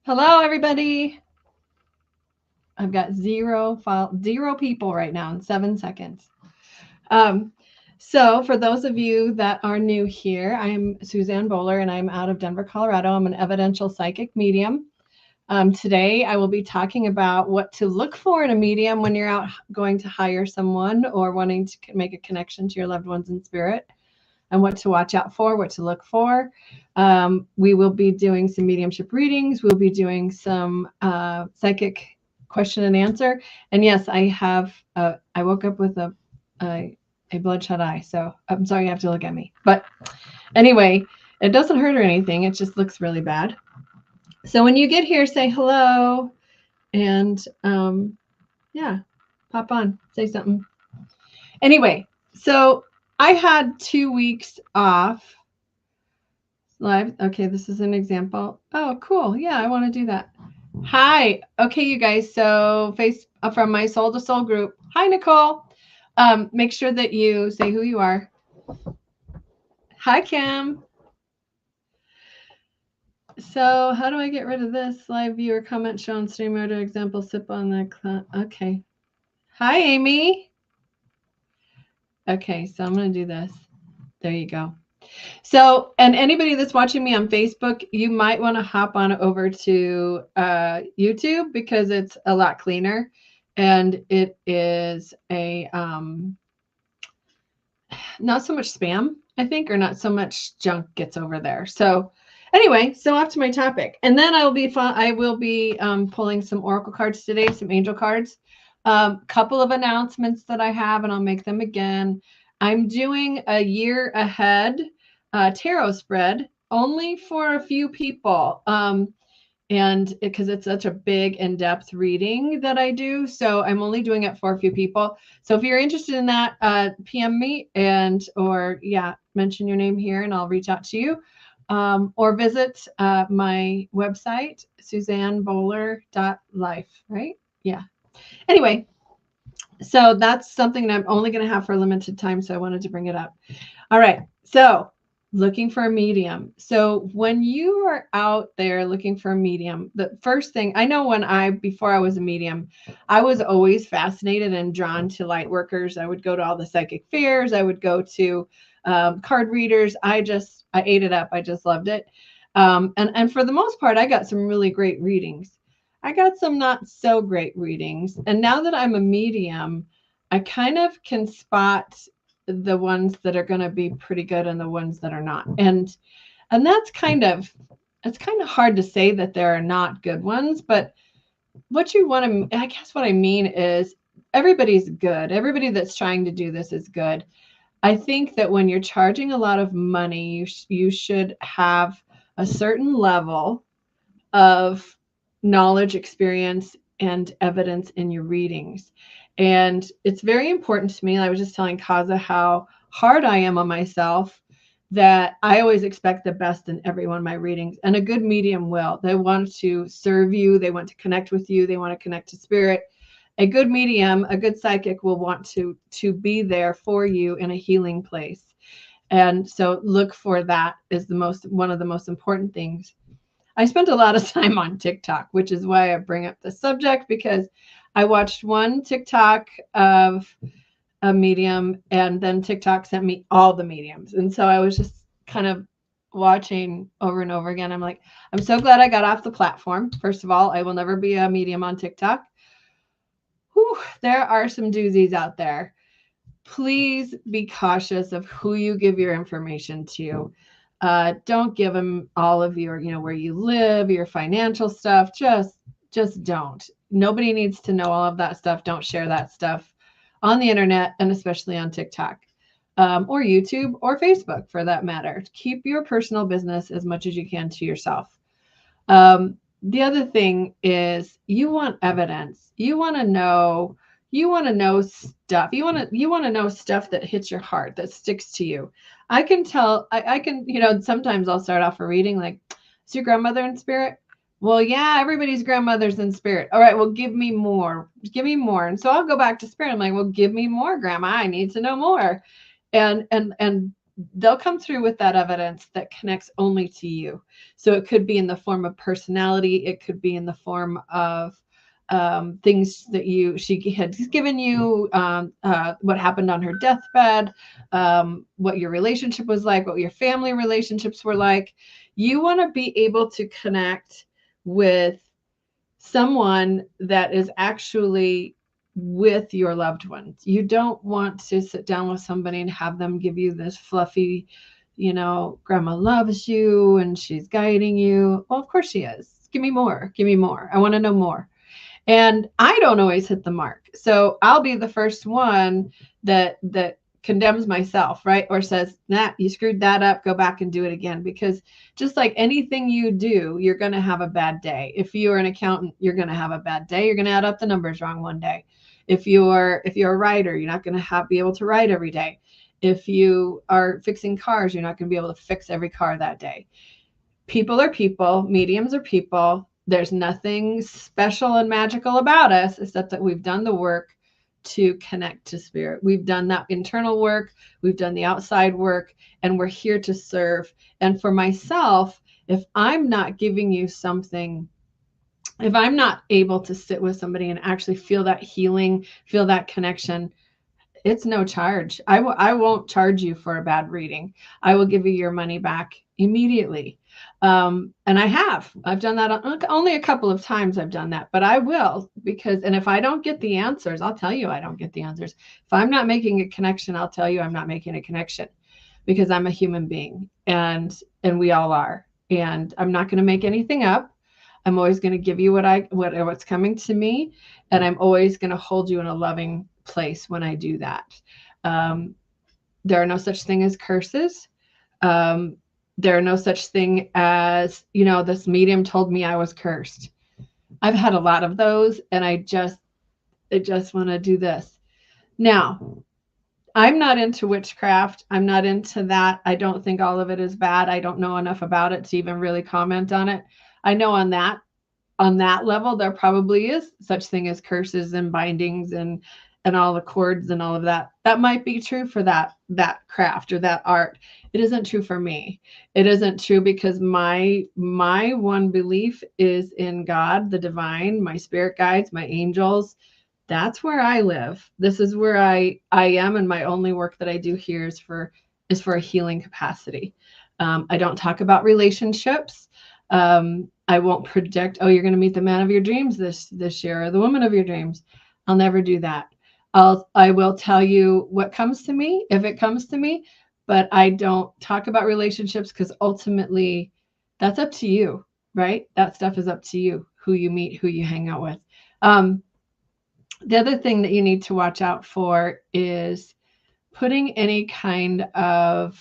Hello, everybody. I've got zero people right now in 7 seconds. Um, so, for those of you that are new here, I'm Susann Bowler and I'm out of Denver, Colorado. I'm an evidential psychic medium. Today, I will be talking about what to look for in a medium when you're out going to hire someone or wanting to make a connection to your loved ones in spirit, and what to watch out for, what to look for. We will be doing some mediumship readings. We'll be doing some psychic question and answer. And yes, I woke up with a bloodshot eye. So I'm sorry you have to look at me. But anyway, it doesn't hurt or anything. It just looks really bad. So when you get here, say hello and yeah, pop on, say something. Anyway, so I had 2 weeks off live. Okay, this is an example. Oh, cool. Yeah, I want to do that. Hi. Okay, you guys. So face from my soul to soul group. Hi, Nicole. Make sure that you say who you are. Hi, Kim. So how do I get rid of this? Live viewer comment show on stream mode example sip on the okay. Hi, Amy. Okay, so I'm going to do this. There you go. So, and anybody that's watching me on Facebook, you might want to hop on over to YouTube because it's a lot cleaner, and it is a not so much spam, I think, or not so much junk gets over there. So, anyway, so off to my topic, and then I will be pulling some oracle cards today, some angel cards, couple of announcements that I have, and I'll make them again. I'm doing a year ahead tarot spread only for a few people. And because it's such a big in-depth reading that I do, so I'm only doing it for a few people. So if you're interested in that, PM me or mention your name here and I'll reach out to you. Or visit my website, susannbowler.life, right? Yeah. Anyway, so that's something that I'm only going to have for a limited time, so I wanted to bring it up. All right. So looking for a medium. So when you are out there looking for a medium, the first thing I know, before I was a medium, I was always fascinated and drawn to light workers. I would go to all the psychic fairs. I would go to card readers. I ate it up. I just loved it. And for the most part, I got some really great readings. I got some not so great readings. And now that I'm a medium, I kind of can spot the ones that are going to be pretty good and the ones that are not. And it's kind of hard to say that there are not good ones, but I guess what I mean is everybody's good. Everybody that's trying to do this is good. I think that when you're charging a lot of money, you should have a certain level of knowledge, experience, and evidence in your readings. And it's very important to me. I was just telling Kaza how hard I am on myself, that I always expect the best in every one of my readings. And a good medium will. They want to serve you. They want to connect with you. They want to connect to spirit. A good medium, a good psychic will want to be there for you in a healing place. And so look for that is one of the most important things. I spent a lot of time on TikTok, which is why I bring up the subject, because I watched one TikTok of a medium and then TikTok sent me all the mediums. And so I was just kind of watching over and over again. I'm like, I'm so glad I got off the platform. First of all, I will never be a medium on TikTok. Whew, there are some doozies out there. Please be cautious of who you give your information to. Don't give them all of your, where you live, your financial stuff. Just don't. Nobody needs to know all of that stuff. Don't share that stuff on the internet, and especially on TikTok or YouTube or Facebook for that matter. Keep your personal business as much as you can to yourself. The other thing is you want evidence. You want to know stuff. You want to know stuff that hits your heart, that sticks to you. I can tell, I can, sometimes I'll start off a reading like, is your grandmother in spirit? Well, yeah, everybody's grandmother's in spirit. All right, well, give me more. Give me more. And so I'll go back to spirit. I'm like, well, give me more, grandma. I need to know more. And they'll come through with that evidence that connects only to you. So it could be in the form of personality. It could be in the form of things that she had given you, what happened on her deathbed, what your relationship was like, what your family relationships were like. You want to be able to connect with someone that is actually with your loved ones. You don't want to sit down with somebody and have them give you this fluffy, grandma loves you and she's guiding you. Well, of course she is. Give me more. Give me more. I want to know more. And I don't always hit the mark. So I'll be the first one that condemns myself, right? Or says, nah, you screwed that up, go back and do it again. Because just like anything you do, you're going to have a bad day. If you're an accountant, you're going to have a bad day. You're going to add up the numbers wrong one day. If you're a writer, you're not going to be able to write every day. If you are fixing cars, you're not going to be able to fix every car that day. People are people, mediums are people. There's nothing special and magical about us, except that we've done the work to connect to spirit. We've done that internal work. We've done the outside work, and we're here to serve. And for myself, if I'm not giving you something, if I'm not able to sit with somebody and actually feel that healing, feel that connection, it's no charge. I won't charge you for a bad reading. I will give you your money back immediately. And I've done that only a couple of times. I've done that, but I will, and if I don't get the answers, I'll tell you I don't get the answers. If I'm not making a connection, I'll tell you I'm not making a connection, because I'm a human being, and we all are. And I'm not going to make anything up. I'm always going to give you what's coming to me, and I'm always going to hold you in a loving place when I do that. There are no such thing as curses. There are no such thing as, this medium told me I was cursed. I've had a lot of those, and I just want to do this. Now, I'm not into witchcraft. I'm not into that. I don't think all of it is bad. I don't know enough about it to even really comment on it. I know on that level, there probably is such thing as curses and bindings and all the cords and all of that. That might be true for that craft or that art. It isn't true for me. It isn't true, because my one belief is in God, the divine, my spirit guides, my angels. That's where I live. This is where I am, and my only work that I do here is for a healing capacity. I don't talk about relationships. I won't predict, you're going to meet the man of your dreams this year, or the woman of your dreams. I'll never do that. I will tell you what comes to me, if it comes to me, but I don't talk about relationships, because ultimately that's up to you, right? That stuff is up to you, who you meet, who you hang out with. The other thing that you need to watch out for is putting any kind of,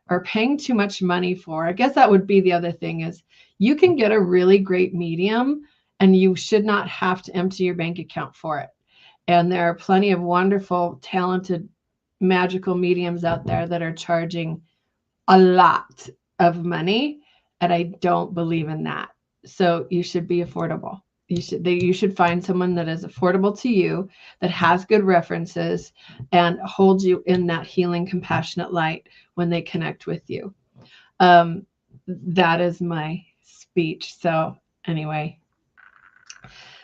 or paying too much money for. I guess that would be the other thing, is you can get a really great medium and you should not have to empty your bank account for it. And there are plenty of wonderful, talented, magical mediums out there that are charging a lot of money, and I don't believe in that. So you should be affordable. You should find someone that is affordable to you, that has good references, and holds you in that healing, compassionate light when they connect with you. That is my speech. So anyway,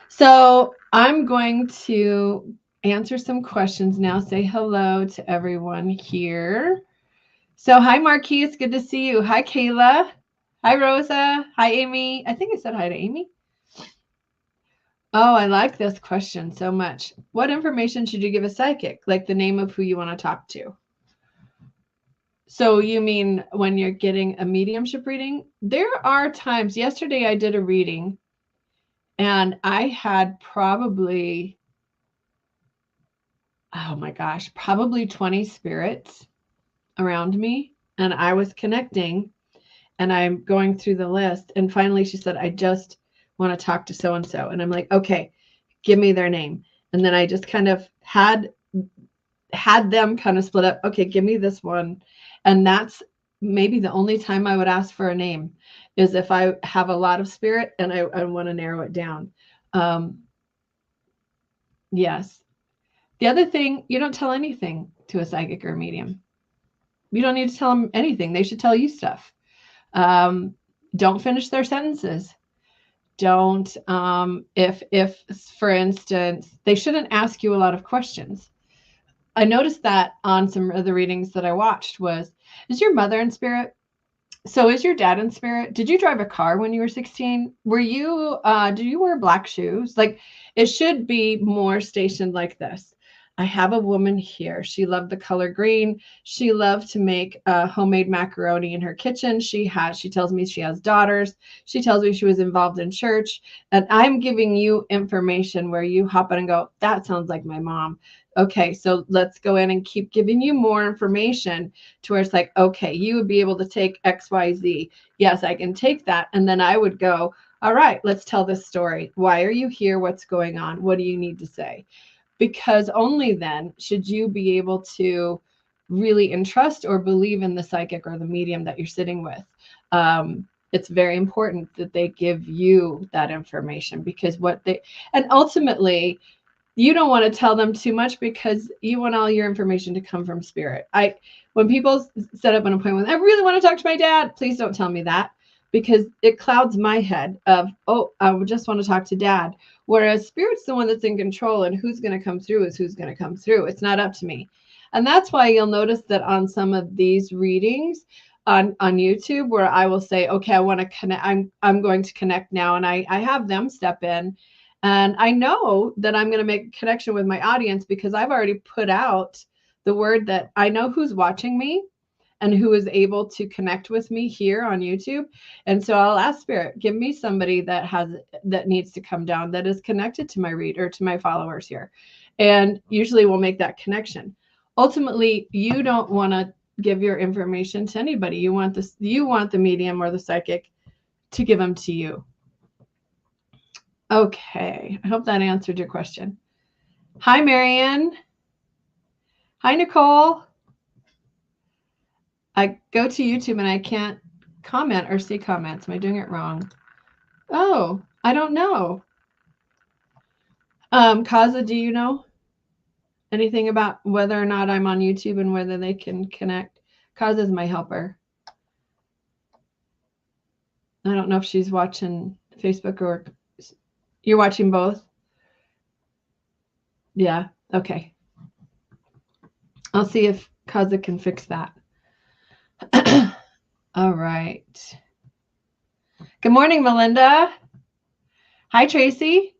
so I'm going to answer some questions now. Say hello to everyone here. So hi, Marquise. Good to see you. Hi, Kayla. Hi, Rosa. Hi, Amy. I think I said hi to Amy. Oh, I like this question so much. What information should you give a psychic? Like the name of who you want to talk to? So you mean when you're getting a mediumship reading? There are times, yesterday I did a reading, and I had probably, oh my gosh, probably 20 spirits around me, and I was connecting, and I'm going through the list, and finally she said, I just want to talk to so-and-so. And I'm like, okay, give me their name. And then I just kind of had them kind of split up. Okay, give me this one. And that's maybe the only time I would ask for a name, is if I have a lot of spirit and I want to narrow it down. Yes. The other thing, you don't tell anything to a psychic or a medium. You don't need to tell them anything. They should tell you stuff. Don't finish their sentences. Don't, if for instance, they shouldn't ask you a lot of questions. I noticed that on some of the readings that I watched was, is your mother in spirit? So is your dad in spirit? Did you drive a car when you were 16? Were you, did you wear black shoes? Like, it should be more stationed like this. I have a woman here. She loved the color green. She loved to make homemade macaroni in her kitchen. She tells me she has daughters. She tells me she was involved in church. And I'm giving you information where you hop in and go, that sounds like my mom. Okay, so let's go in and keep giving you more information to where it's like, okay, you would be able to take X, Y, Z. Yes, I can take that. And then I would go, all right, let's tell this story. Why are you here? What's going on? What do you need to say? Because only then should you be able to really entrust or believe in the psychic or the medium that you're sitting with. It's very important that they give you that information, because and ultimately, you don't want to tell them too much because you want all your information to come from spirit. When people set up an appointment, I really want to talk to my dad, please don't tell me that, because it clouds my head of, oh, I would just want to talk to dad. Whereas spirit's the one that's in control, and who's going to come through is who's going to come through. It's not up to me. And that's why you'll notice that on some of these readings on YouTube, where I will say, okay, I want to connect, I'm going to connect now. And I have them step in. And I know that I'm going to make a connection with my audience because I've already put out the word that I know who's watching me and who is able to connect with me here on YouTube. And so I'll ask Spirit, give me somebody that needs to come down, that is connected to my reader, to my followers here. And usually we'll make that connection. Ultimately, you don't want to give your information to anybody. You want the medium or the psychic to give them to you. Okay, I hope that answered your question. Hi, Marianne. Hi, Nicole. I go to YouTube and I can't comment or see comments. Am I doing it wrong? Oh, I don't know. Kaza, do you know anything about whether or not I'm on YouTube and whether they can connect? Kaza is my helper. I don't know if she's watching Facebook or you're watching both. Yeah, okay. I'll see if Kaza can fix that. All right. Good morning, Melinda. Hi, Tracy.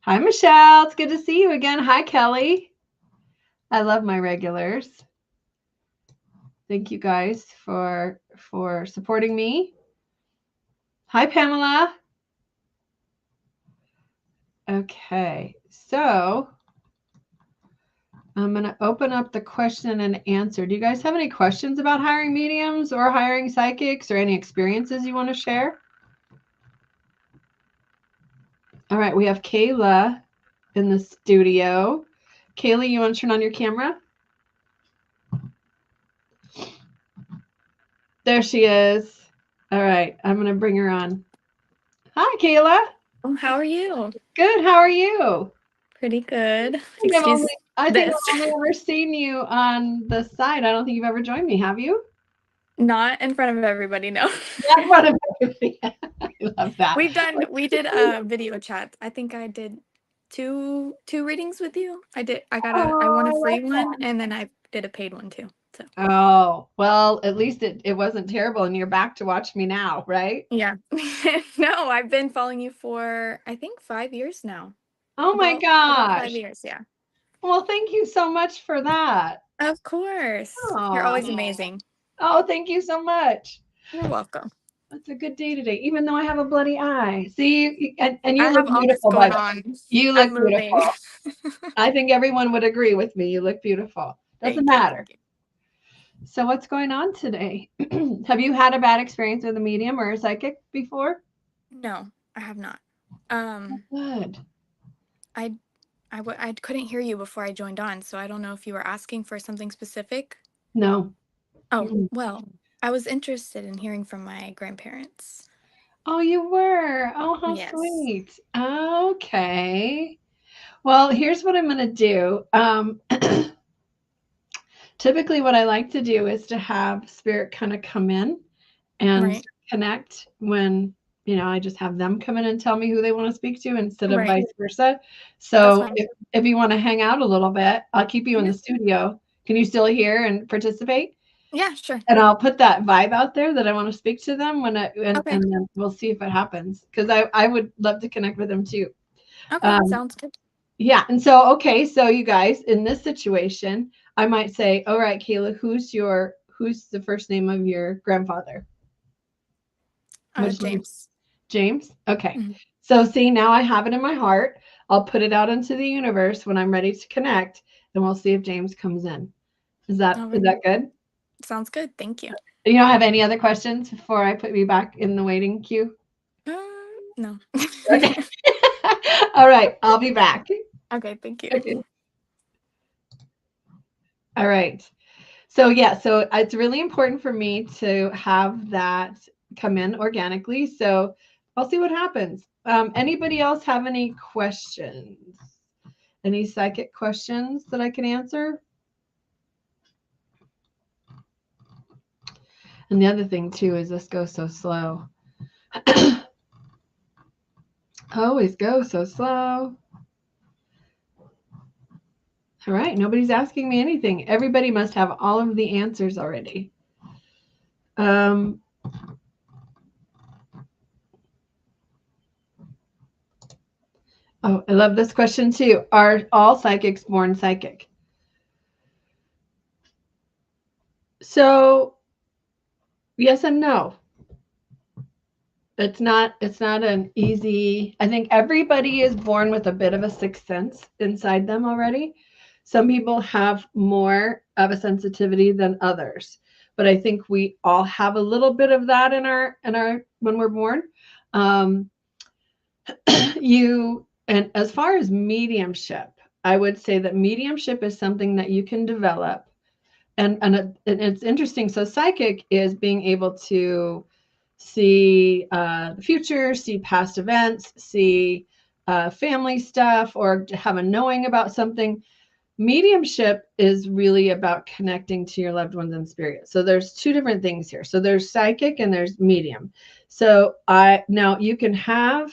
Hi, Michelle. It's good to see you again. Hi, Kelly. I love my regulars. Thank you guys for supporting me. Hi, Pamela. Okay, so I'm going to open up the question and answer. Do you guys have any questions about hiring mediums or hiring psychics, or any experiences you want to share? All right, we have Kayla in the studio. Kayla, you want to turn on your camera? There she is. All right, I'm going to bring her on. Hi, Kayla. How are you? Good. How are you? Pretty good. I think I've only ever seen you on the side. I don't think you've ever joined me, have you? Not in front of everybody, no. Not in front of everybody. I love that. We did a video chat. I think I did two readings with you. I won a free one, and then I did a paid one too. So. Oh, well, at least it wasn't terrible, and you're back to watch me now, right? Yeah. No, I've been following you for, I think, 5 years now. Oh my gosh. About 5 years, yeah. Well, thank you so much for that. Of course. Oh. You're always amazing. Oh, thank you so much. You're welcome. That's a good day today, even though I have a bloody eye. See, and you I look have beautiful, all this going on. You look beautiful. I think everyone would agree with me. You look beautiful. Doesn't matter. So what's going on today? Have you had a bad experience with a medium or a psychic before? No, I have not. Good. I couldn't hear you before I joined on, so I don't know if you were asking for something specific. No. Oh, well, I was interested in hearing from my grandparents. Oh, you were? Oh, how sweet. Okay. Well, here's what I'm going to do. typically what I like to do is to have spirit kind of come in and Right. connect when, I just have them come in and tell me who they want to speak to instead of Right. vice versa. That's So fine. if you want to hang out a little bit, I'll keep you in Yeah. the studio. Can you still hear and participate? Yeah, sure. And I'll put that vibe out there that I want to speak to them Okay. and then we'll see if it happens. Because I would love to connect with them too. Okay. Sounds good. Yeah. And so, okay. So you guys, in this situation, I might say, all right, Kayla, who's the first name of your grandfather? Which name? James. James? Okay. Mhm. So see, now I have it in my heart. I'll put it out into the universe when I'm ready to connect, and we'll see if James comes in. Is All that right. good? Sounds good. Thank you. You don't have any other questions before I put you back in the waiting queue? No. Okay. All right. I'll be back. Okay. Thank you. Okay. All right. So yeah, so it's really important for me to have that come in organically. So I'll see what happens. Anybody else have any questions? Any psychic questions that I can answer? And the other thing too is this goes so slow. Always go so slow. All right, nobody's asking me anything. Everybody must have all of the answers already. Oh, I love this question too. Are all psychics born psychic? So, yes and no. It's not an easy. I think everybody is born with a bit of a sixth sense inside them already. Some people have more of a sensitivity than others, but I think we all have a little bit of that in our when we're born. Um, and as far as mediumship, I would say that mediumship is something that you can develop, and it's interesting. So psychic is being able to see the future, see past events, see family stuff, or have a knowing about something. Mediumship is really about connecting to your loved ones in spirit. So there's two different things here. So there's psychic and there's medium. So now you can have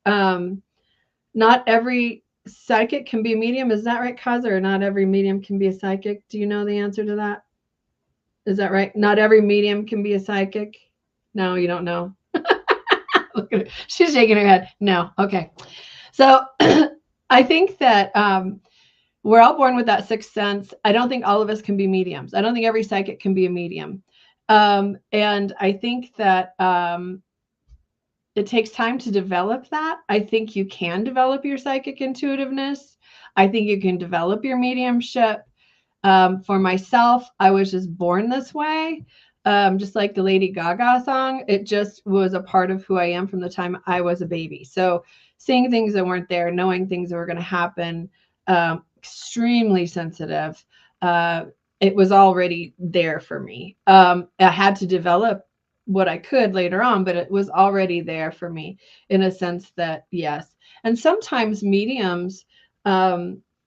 not every psychic can be a medium. Is that right, Kaz? Or not every medium can be a psychic? Do you know the answer to that? Is that right? Not every medium can be a psychic? No, you don't know. Look at her. She's shaking her head. No. Okay. So I think that we're all born with that sixth sense. I don't think all of us can be mediums. I don't think every psychic can be a medium. And I think that it takes time to develop that. I think you can develop your psychic intuitiveness. I think you can develop your mediumship. For myself, I was just born this way. Just like the Lady Gaga song, it just was a part of who I am from the time I was a baby. So seeing things that weren't there, knowing things that were going to happen, extremely sensitive. It was already there for me. I had to develop what I could later on, but it was already there for me in a sense that, yes. And sometimes mediums,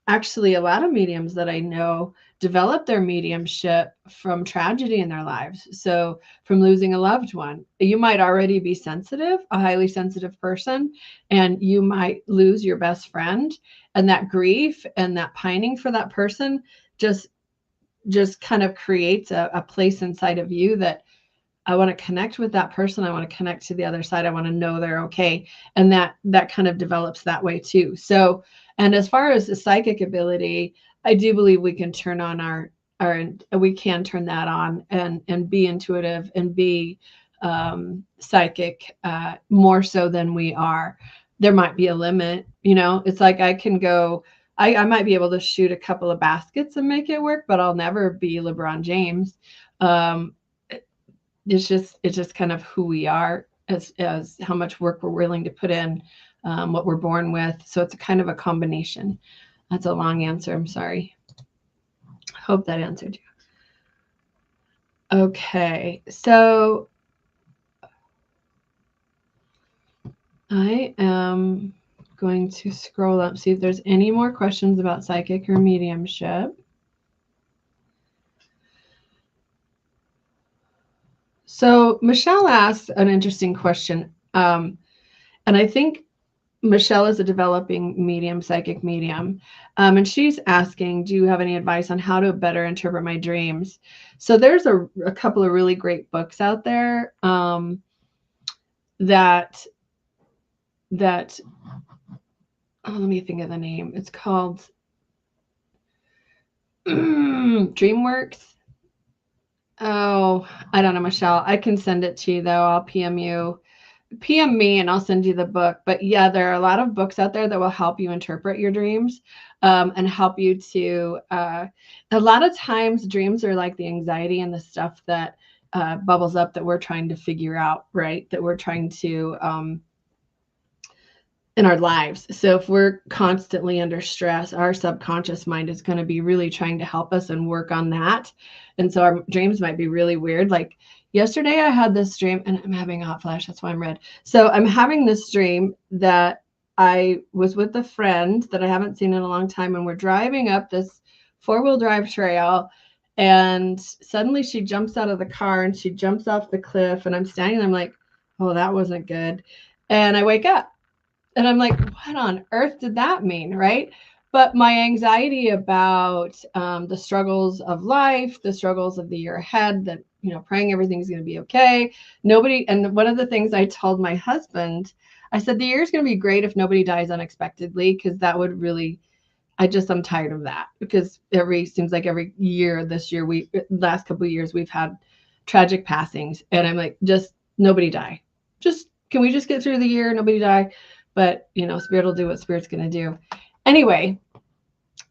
actually, a lot of mediums that I know develop their mediumship from tragedy in their lives. So, from losing a loved one, you might already be sensitive, a highly sensitive person, and you might lose your best friend. And that grief and that pining for that person just kind of creates a place inside of you that I want to connect with that person. I want to connect to the other side. I want to know they're okay. And that kind of develops that way too. So, and as far as the psychic ability, I do believe we can turn on we can turn that on and be intuitive and be psychic more so than we are. There might be a limit, it's like I might be able to shoot a couple of baskets and make it work, but I'll never be LeBron James. Um, it's just kind of who we are as how much work we're willing to put in, what we're born with. So it's a kind of a combination. That's a long answer. I'm sorry. I hope that answered you. Okay, so I am going to scroll up, see if there's any more questions about psychic or mediumship. So Michelle asked an interesting question. And I think Michelle is a developing medium, psychic medium. And she's asking, do you have any advice on how to better interpret my dreams? So there's a couple of really great books out there that let me think of the name. It's called DreamWorks. Oh, I don't know, Michelle. I can send it to you though. I'll PM you. PM me and I'll send you the book. But yeah, there are a lot of books out there that will help you interpret your dreams and help you to. A lot of times, dreams are like the anxiety and the stuff that bubbles up that we're trying to figure out, right? That we're trying to in our lives. So if we're constantly under stress, our subconscious mind is going to be really trying to help us and work on that. And so our dreams might be really weird. Like yesterday I had this dream, and I'm having a hot flash, that's why I'm red. So I'm having this dream that I was with a friend that I haven't seen in a long time, and we're driving up this four-wheel drive trail, and suddenly she jumps out of the car and she jumps off the cliff, and I'm standing there, I'm like, oh, that wasn't good. And I wake up and I'm like, what on earth did that mean? Right. But my anxiety about the struggles of life, the struggles of the year ahead, that, you know, praying everything's going to be okay. Nobody. And one of the things I told my husband, I said, the year's going to be great if nobody dies unexpectedly, because that would really, I'm tired of that, because seems like every year this year, last couple of years, we've had tragic passings. And I'm like, just nobody die. Just, can we just get through the year? Nobody die. But, you know, spirit will do what spirit's going to do. Anyway,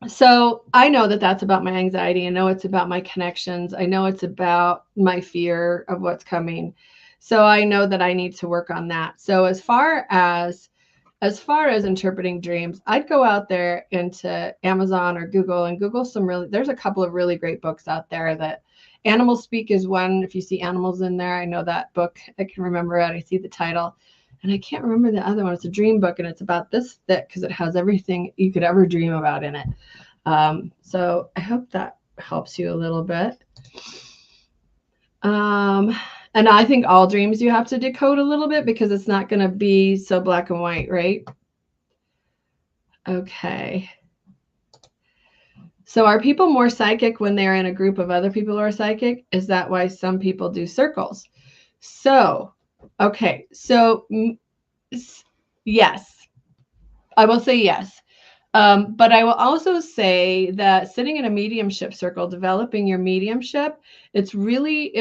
so I know that that's about my anxiety. I know it's about my connections. I know it's about my fear of what's coming. So I know that I need to work on that. So as far as interpreting dreams, I'd go out there into Amazon or Google and Google there's a couple of really great books out there. That Animal Speak is one. If you see animals in there, I know that book. I can remember it. I see the title. And I can't remember the other one. It's a dream book, and it's about this thick because it has everything you could ever dream about in it. So I hope that helps you a little bit. And I think all dreams you have to decode a little bit, because it's not going to be so black and white, right? Okay. So are people more psychic when they're in a group of other people who are psychic? Is that why some people do circles? So, okay. So yes, I will say yes. But I will also say that sitting in a mediumship circle, developing your mediumship, it's really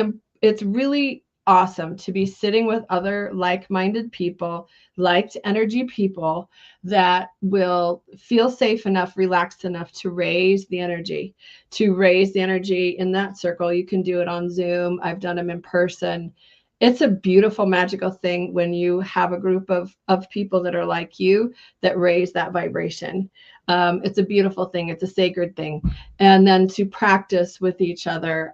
awesome to be sitting with other like-minded people, liked energy people that will feel safe enough, relaxed enough to raise the energy in that circle. You can do it on Zoom. I've done them in person. It's a beautiful, magical thing when you have a group of people that are like you, that raise that vibration. It's a beautiful thing. It's a sacred thing. And then to practice with each other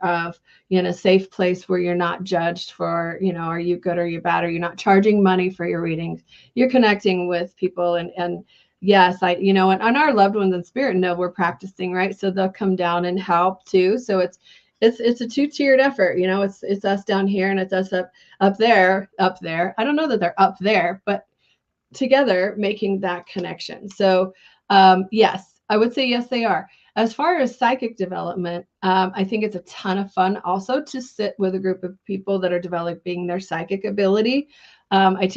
in a safe place where you're not judged for, you know, are you good or are you bad? Or you're not charging money for your readings. You're connecting with people. And yes, and our loved ones in spirit know we're practicing, right? So they'll come down and help too. So it's a two-tiered effort. You know, it's us down here and it's us up there. I don't know that they're up there, but together making that connection. So yes, I would say yes, they are. As far as psychic development, I think it's a ton of fun also to sit with a group of people that are developing their psychic ability. I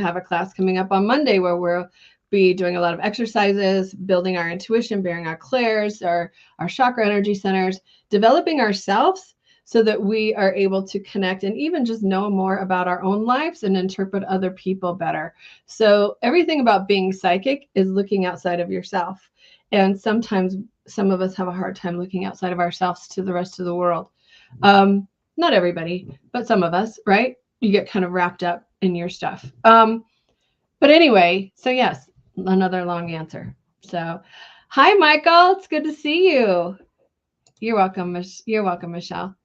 have a class coming up on Monday where we'll be doing a lot of exercises, building our intuition, bearing our clairs, our chakra energy centers, developing ourselves so that we are able to connect and even just know more about our own lives and interpret other people better. So everything about being psychic is looking outside of yourself. And sometimes some of us have a hard time looking outside of ourselves to the rest of the world. Not everybody, but some of us, right? You get kind of wrapped up in your stuff. But anyway, so yes, another long answer. So, hi, Michael. It's good to see you. You're welcome. You're welcome, Michelle.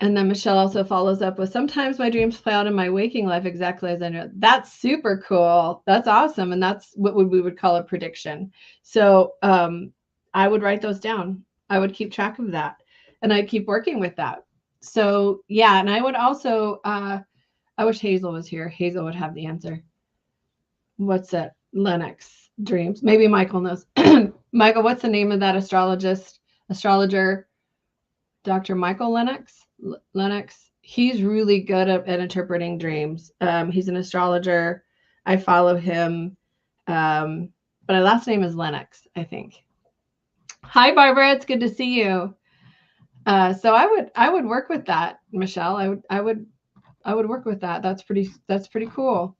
And then Michelle also follows up with, sometimes my dreams play out in my waking life exactly as I know. That's super cool. That's awesome. And that's what we would call a prediction. So I would write those down. I would keep track of that. And I'd keep working with that. So yeah, and I would also I wish Hazel was here. Hazel would have the answer. What's it? Lennox dreams. Maybe Michael knows. Michael, what's the name of that astrologer? Dr. Michael Lennox? Lennox. He's really good at interpreting dreams. He's an astrologer. I follow him. But my last name is Lennox, I think. Hi, Barbara. It's good to see you. So I would work with that, Michelle. I would work with that. That's pretty cool.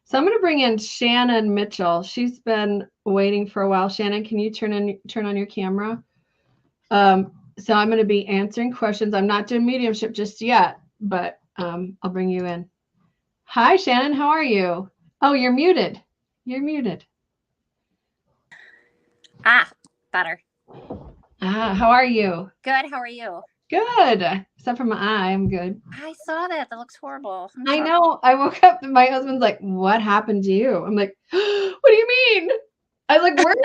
So I'm going to bring in Shannon Mitchell. She's been waiting for a while. Shannon, can you turn on your camera? So I'm going to be answering questions. I'm not doing mediumship just yet, but I'll bring you in. Hi, Shannon. How are you? Oh, you're muted. You're muted. Better. How are you? Good. How are you? Good. Except for my eye, I'm good. I saw that. That looks horrible. I know. I woke up and my husband's like, "What happened to you?" I'm like, "What do you mean?" I was like, "Where's?"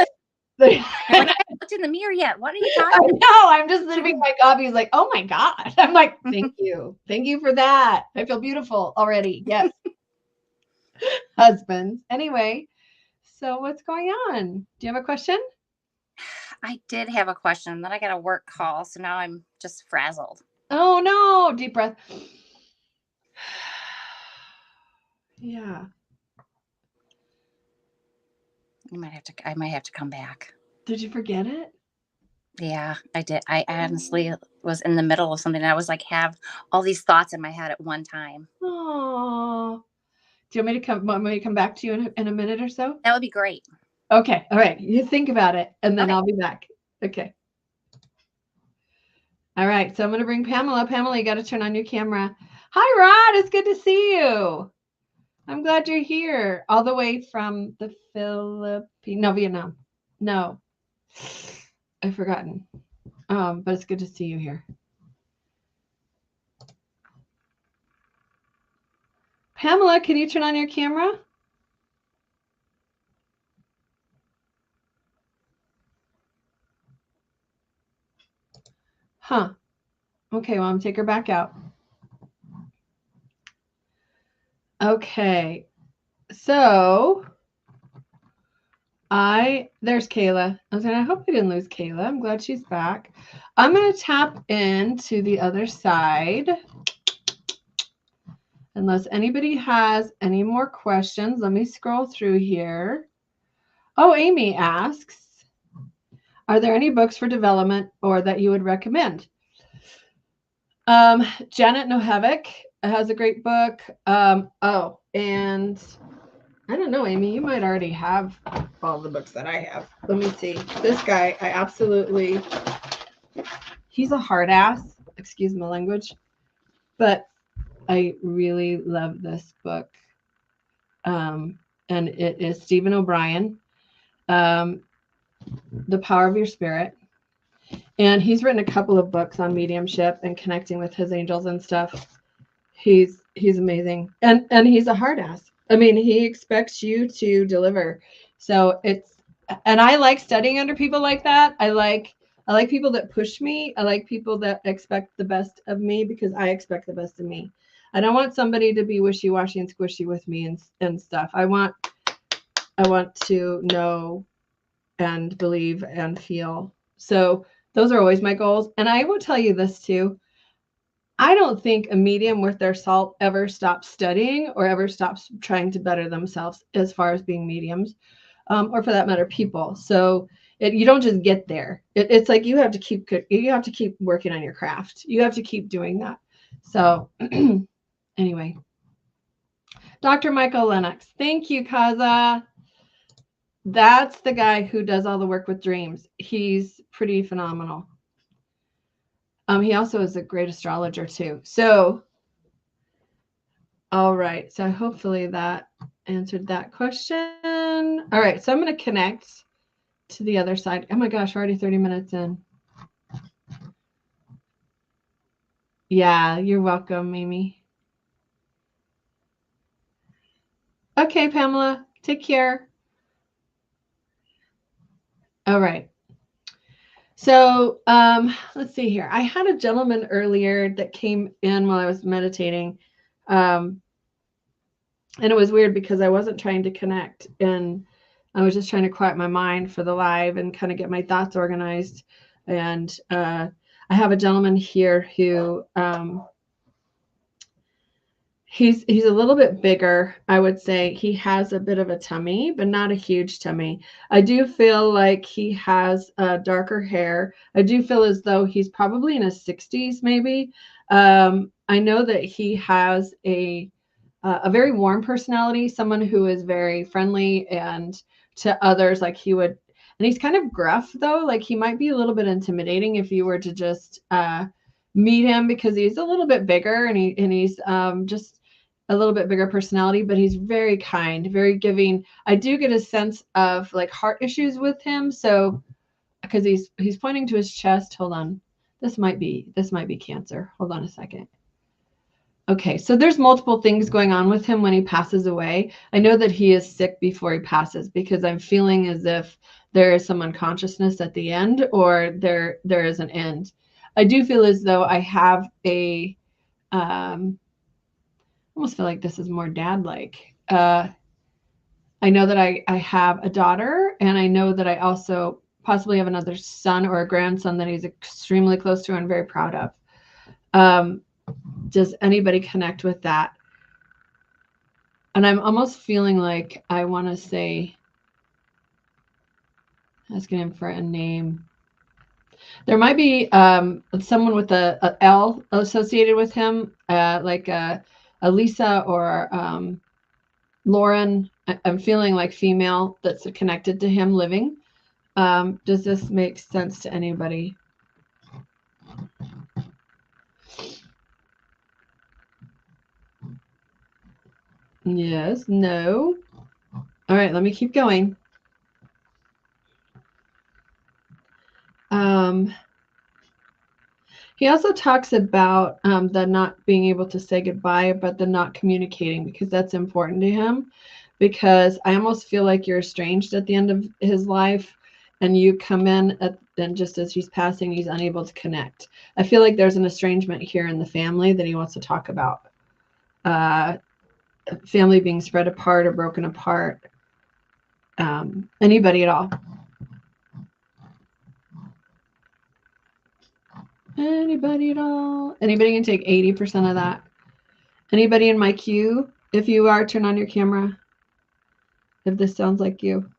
Like, I haven't looked in the mirror yet. What are you talking I know. I'm just sipping my coffee. He's like, "Oh my God." I'm like, "Thank you. Thank you for that. I feel beautiful already." Yes. Husbands. Anyway, so what's going on? Do you have a question? I did have a question. Then I got a work call. So now I'm just frazzled. Oh no. Deep breath. Yeah. I might have to come back. Did you forget it? Yeah, I did. I honestly was in the middle of something. And I was like, have all these thoughts in my head at one time. Oh. Do you want me to come back to you in a minute or so? That would be great. Okay. All right. You think about it and then Okay. I'll be back. Okay. All right. So I'm going to bring Pamela. Pamela, you got to turn on your camera. Hi, Rod. It's good to see you. I'm glad you're here. All the way from the Philippines. No, Vietnam. No. I've forgotten. But it's good to see you here. Pamela, can you turn on your camera? Huh. Okay, well, I'm take her back out. Okay. So there's Kayla. I hope I didn't lose Kayla. I'm glad she's back. I'm going to tap into the other side. Unless anybody has any more questions, let me scroll through here. Oh, Amy asks, are there any books for development or that you would recommend? Janet Nohevic has a great book. And I don't know, Amy, you might already have all the books that I have. Let me see. This guy, he's a hard ass, excuse my language, but I really love this book. And it is Stephen O'Brien, The Power of Your Spirit. And he's written a couple of books on mediumship and connecting with his angels and stuff. He's amazing. And he's a hard ass. I mean, he expects you to deliver. So and I like studying under people like that. I like people that push me. I like people that expect the best of me because I expect the best of me. I don't want somebody to be wishy-washy and squishy with me and stuff. I want to know and believe and feel. So those are always my goals. And I will tell you this too. I don't think a medium worth their salt ever stops studying or ever stops trying to better themselves as far as being mediums, or for that matter, people. So you don't just get there. It's like you have to keep working on your craft. You have to keep doing that. So anyway, Dr. Michael Lennox. Thank you, Kaza. That's the guy who does all the work with dreams. He's pretty phenomenal. He also is a great astrologer too. So, all right. So hopefully that answered that question. All right. So I'm going to connect to the other side. Oh my gosh, we're already 30 minutes in. Yeah, you're welcome, Mimi. Okay, Pamela, take care. All right. So let's see here. I had a gentleman earlier that came in while I was meditating. And it was weird because I wasn't trying to connect, and I was just trying to quiet my mind for the live and kind of get my thoughts organized. And I have a gentleman here who he's a little bit bigger. I would say he has a bit of a tummy, but not a huge tummy. I do feel like he has darker hair. I do feel as though he's probably in his 60s, maybe. I know that he has a very warm personality, someone who is very friendly and to others, like he would. And he's kind of gruff, though. Like he might be a little bit intimidating if you were to just meet him, because he's a little bit bigger, and he's just a little bit bigger personality, but he's very kind, very giving. I do get a sense of like heart issues with him. So because he's pointing to his chest. Hold on. This might be cancer. Hold on a second. Okay, so there's multiple things going on with him when he passes away. I know that he is sick before he passes, because I'm feeling as if there is some unconsciousness at the end, or there is an end. I do feel as though I have a almost feel like this is more dad-like. I know that I have a daughter, and I know that I also possibly have another son or a grandson that he's extremely close to and very proud of. Does anybody connect with that? And I'm almost feeling like I want to say, asking him for a name. There might be someone with a L associated with him, like a Lisa or Lauren. I'm feeling like female that's connected to him living. Does this make sense to anybody? Yes, no. All right, let me keep going. He also talks about the not being able to say goodbye, but the not communicating, because that's important to him. Because I almost feel like you're estranged at the end of his life, and you come in and just as he's passing, he's unable to connect. I feel like there's an estrangement here in the family that he wants to talk about. Family being spread apart or broken apart. Anybody at all? Anybody at all? Anybody can take 80% of that. Anybody in my queue? If you are, turn on your camera. If this sounds like you.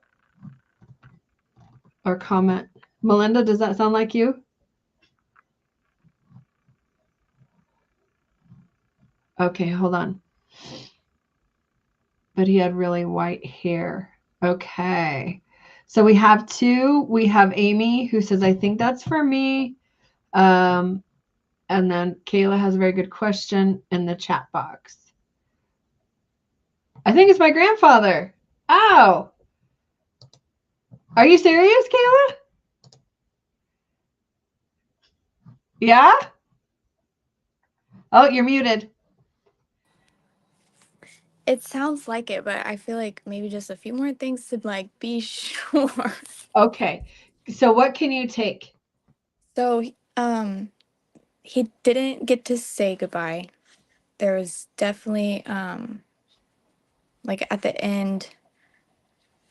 Or comment. Melinda, does that sound like you? Okay, hold on. But he had really white hair. Okay. So we have two. We have Amy, who says, I think that's for me. And then Kayla has a very good question in the chat box. I think it's my grandfather. Oh. Are you serious, Kayla? Yeah? Oh, you're muted. It sounds like it, but I feel like maybe just a few more things to like be sure. Okay. So what can you take? So, he didn't get to say goodbye. There was definitely, like at the end,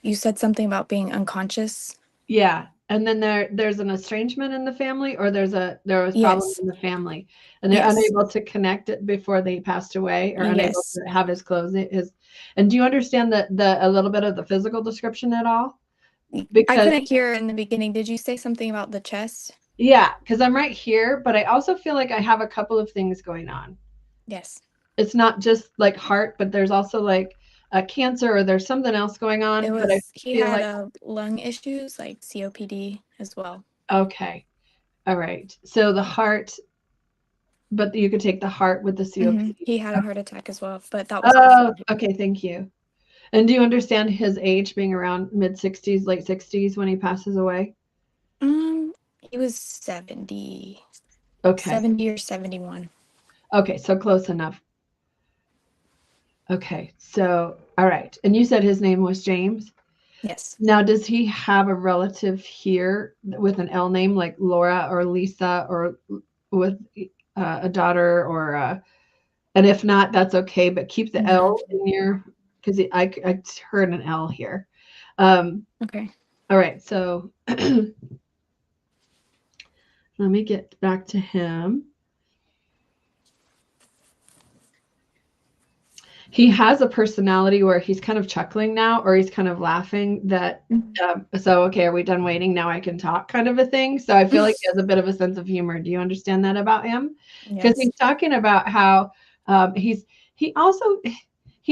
you said something about being unconscious. Yeah. And then there's an estrangement in the family, or there was problems Yes. in the family, and they're Yes. unable to connect it before they passed away, or unable Yes. to have his clothes. And do you understand a little bit of the physical description at all? I Because couldn't hear in the beginning. Did you say something about the chest? yeah, because I'm right here, but I also feel like I have a couple of things going on. Yes. It's not just like heart, but there's also like a cancer, or there's something else going on. But I He feel had like, lung issues like COPD as well. okay, all right. So the heart, but you could take the heart with the COPD. He had a heart attack as well, but that was Oh, before. okay, thank you. And do you understand his age being around mid-60s, late 60s when he passes away? He was 70. Okay. 70 or 71. Okay, so close enough. Okay, so all right. And you said his name was James? Yes. Now, does he have a relative here with an L name like Laura or Lisa, or with a daughter, or and if not, that's okay, but keep the L in your, because I heard an L here. Okay. All right, so let me get back to him. He has a personality where he's kind of chuckling now, or he's kind of laughing that, so, okay, are we done waiting? Now I can talk, kind of a thing. So I feel like he has a bit of a sense of humor. Do you understand that about him? Because Yes. he's talking about how he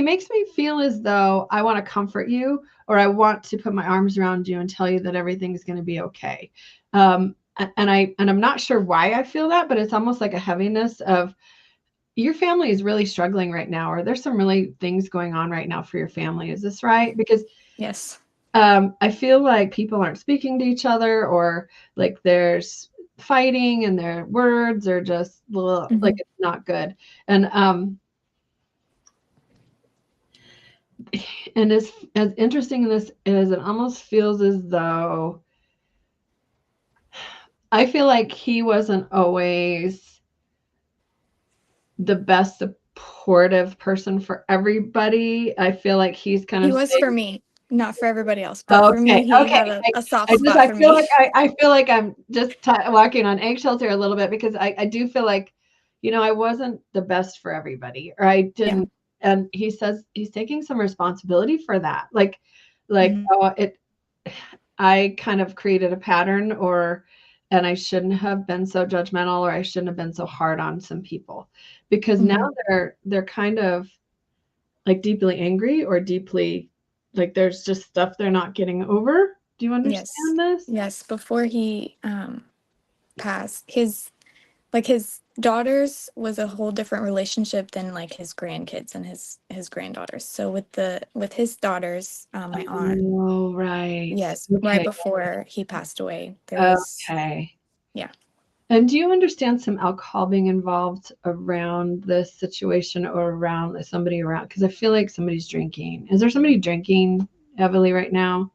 makes me feel as though I want to comfort you, or I want to put my arms around you and tell you that everything's going to be okay. And I'm not sure why I feel that, but it's almost like a heaviness of, your family is really struggling right now, or there's some really things going on right now for your family. Is this right? Because Yes. I feel like people aren't speaking to each other, or like there's fighting and their words are just like it's not good. And as interesting as this is, it almost feels as though I feel like he wasn't always the best supportive person for everybody. I feel like he's kind He of was saying, for me, not for everybody else. But for me, he okay. had a soft spot I for feel me. like I feel like I'm just walking on eggshells here a little bit, because I do feel like, I wasn't the best for everybody, or I didn't. And he says he's taking some responsibility for that. Like, I kind of created a pattern, and I shouldn't have been so judgmental, or I shouldn't have been so hard on some people, because now they're kind of like deeply angry, or deeply like there's just stuff they're not getting over. Do you understand this? Yes. Before he passed, his daughters was a whole different relationship than like his grandkids and his granddaughters. So with his daughters, my aunt. Oh, right. Yes, Okay. right before he passed away, there was. Okay. Yeah. And do you understand some alcohol being involved around this situation, or around somebody around? Because I feel like somebody's drinking. Is there somebody drinking heavily right now?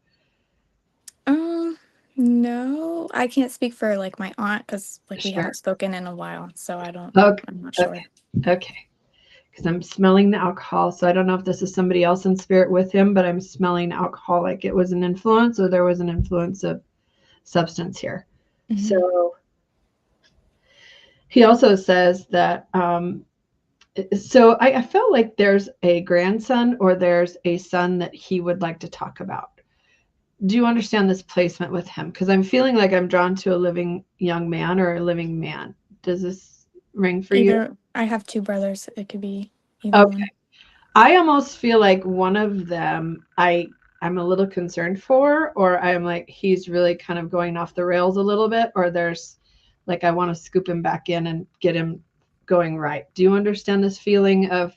No, I can't speak for like my aunt, because like we Sure. haven't spoken in a while, so I'm not sure. Okay. Because I'm smelling the alcohol. So I don't know if this is somebody else in spirit with him, but I'm smelling alcohol, like it was an influence, or there was an influence of substance here. So he also says that, so I felt like there's a grandson, or there's a son that he would like to talk about. Do you understand this placement with him? Because I'm feeling like I'm drawn to a living young man, or a living man. Does this ring for you? I have two brothers. It could be either one. I almost feel like one of them I'm a little concerned for, or I'm like, he's really kind of going off the rails a little bit, or there's like, I want to scoop him back in and get him going right. Do you understand this feeling of,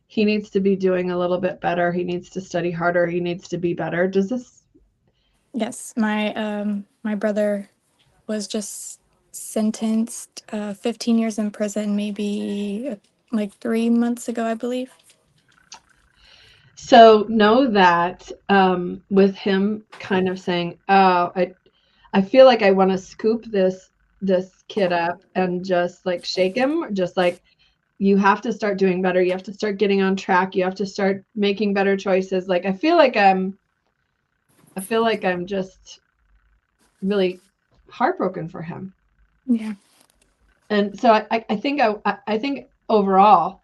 he needs to be doing a little bit better, he needs to study harder, he needs to be better? Does this? Yes, my brother was just sentenced 15 years in prison, maybe like 3 months ago, I believe. So know that with him kind of saying, oh, I feel like I want to scoop this kid up and just like shake him, just like, you have to start doing better, you have to start getting on track, you have to start making better choices. Like I feel like I'm just really heartbroken for him. Yeah. And so I think overall,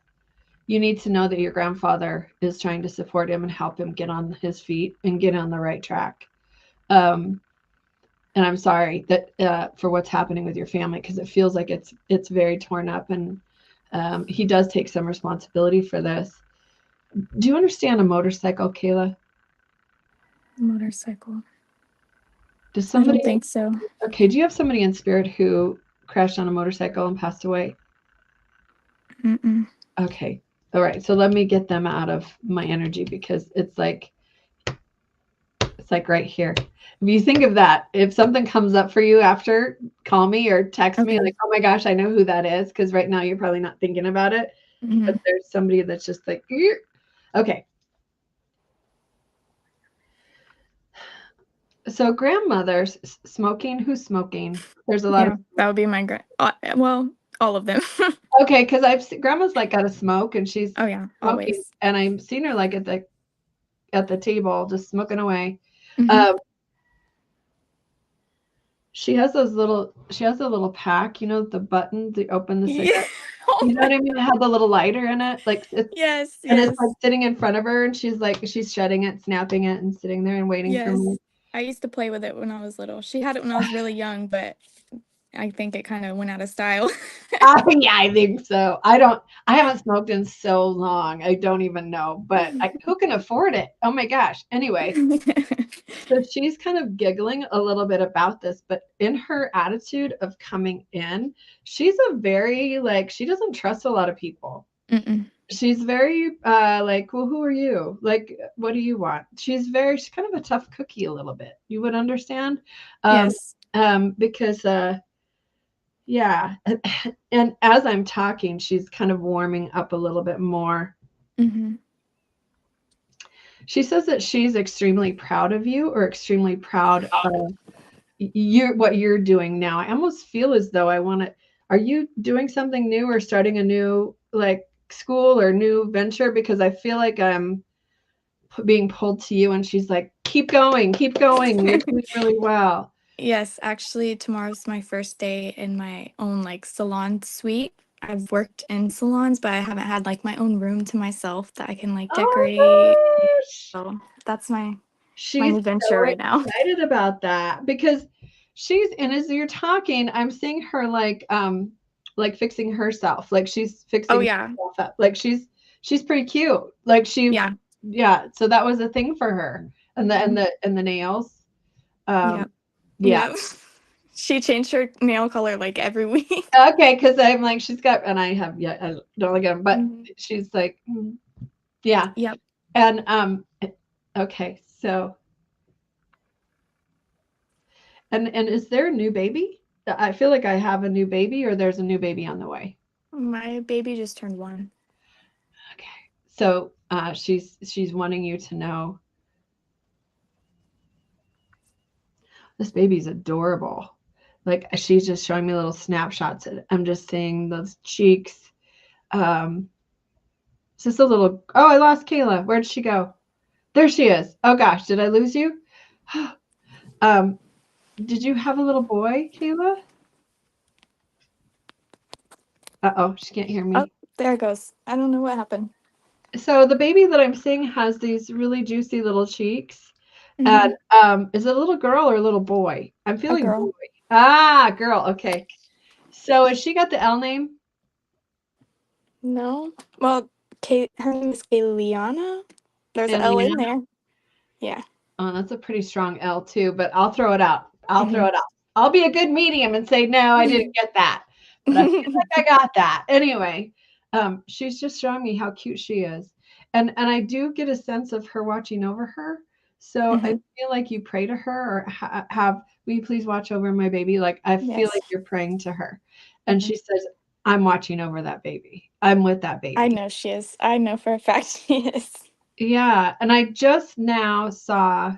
you need to know that your grandfather is trying to support him and help him get on his feet and get on the right track. And I'm sorry that for what's happening with your family, because it feels like it's very torn up, and he does take some responsibility for this. Do you understand a motorcycle, Kayla? Motorcycle. Does I somebody? don't think so. Okay. Do you have somebody in spirit who crashed on a motorcycle and passed away? Mm-mm. Okay. All right. So let me get them out of my energy, because it's like right here. If you think of that, if something comes up for you after, call me or text me, like, oh my gosh, I know who that is. Because right now you're probably not thinking about it, but there's somebody that's just like, okay. So grandmothers smoking, who's smoking? There's a lot Yeah, that would be my well, all of them. okay, because grandma's like got to smoke and she's Oh yeah, smoking, always. and I've seen her like at the table just smoking away. Mhm. She has a little pack, the button to open the Yeah. cigarette. Oh You know my. what I mean? It has a little lighter in it, Yes, and it's like yes, sitting in front of her, and she's shutting it, snapping it, and sitting there and waiting for me. yes. I used to play with it when I was little. She had it when I was really young, but I think it kind of went out of style. Yeah, I think so. I haven't smoked in so long. I don't even know, but who can afford it? Oh my gosh. Anyway, so she's kind of giggling a little bit about this, but in her attitude of coming in, she's a very she doesn't trust a lot of people. Mm-mm. She's very like, well, who are you? Like, what do you want? She's kind of a tough cookie a little bit. You would understand. Yes. Because yeah. And as I'm talking, she's kind of warming up a little bit more. Mm-hmm. She says that she's extremely proud of you, or extremely proud of what you're doing now. I almost feel as though are you doing something new or starting a new school or new venture? Because I feel like I'm being pulled to you, and she's like, keep going, you're doing really well. Yes, actually, tomorrow's my first day in my own salon suite. I've worked in salons, but I haven't had my own room to myself that I can Oh decorate. my gosh. So that's my She's new venture so right now. excited about that because and as you're talking, I'm seeing her like fixing herself, like she's Oh fixing yeah, herself up, like she's pretty cute, yeah, yeah. So that was a thing for her, and the nails, yeah, yeah. yeah. She changed her nail color every week. Okay, because I'm like she's got, and I have, yeah, I don't like them, but Mhm. she's like, yeah, Yep. and okay, so. And is there a new baby? I feel like I have a new baby, or there's a new baby on the way. My baby just turned 1. Okay. So she's wanting you to know this baby's adorable. Like she's just showing me little snapshots. I'm just seeing those cheeks. It's just a little. Oh, I lost Kayla. Where did she go? There she is. Oh gosh, did I lose you? Did you have a little boy, Kayla? Uh-oh, she can't hear Oh, me. there it goes. I don't know what happened. So the baby that I'm seeing has these really juicy little cheeks. Mhm. And is it a little girl or a little boy? I'm A feeling boy. girl. Ah, girl. Okay. So has she got the L name? No. Well, her name is Kayliana. There's an L in Eliana? there. Yeah. Oh, that's a pretty strong L too, but I'll throw it out. Mhm. I'll be a good medium and say, no, I didn't get that. But I feel like I got that. Anyway, she's just showing me how cute she is. And I do get a sense of her watching over her. So I Mhm. feel like you pray to her, or will you please watch over my baby? Like I feel Yes. like you're praying to her. And Mhm. she says, I'm watching over that baby. I'm with that I baby. know she is. I know for a fact she is. Yeah. And I just now saw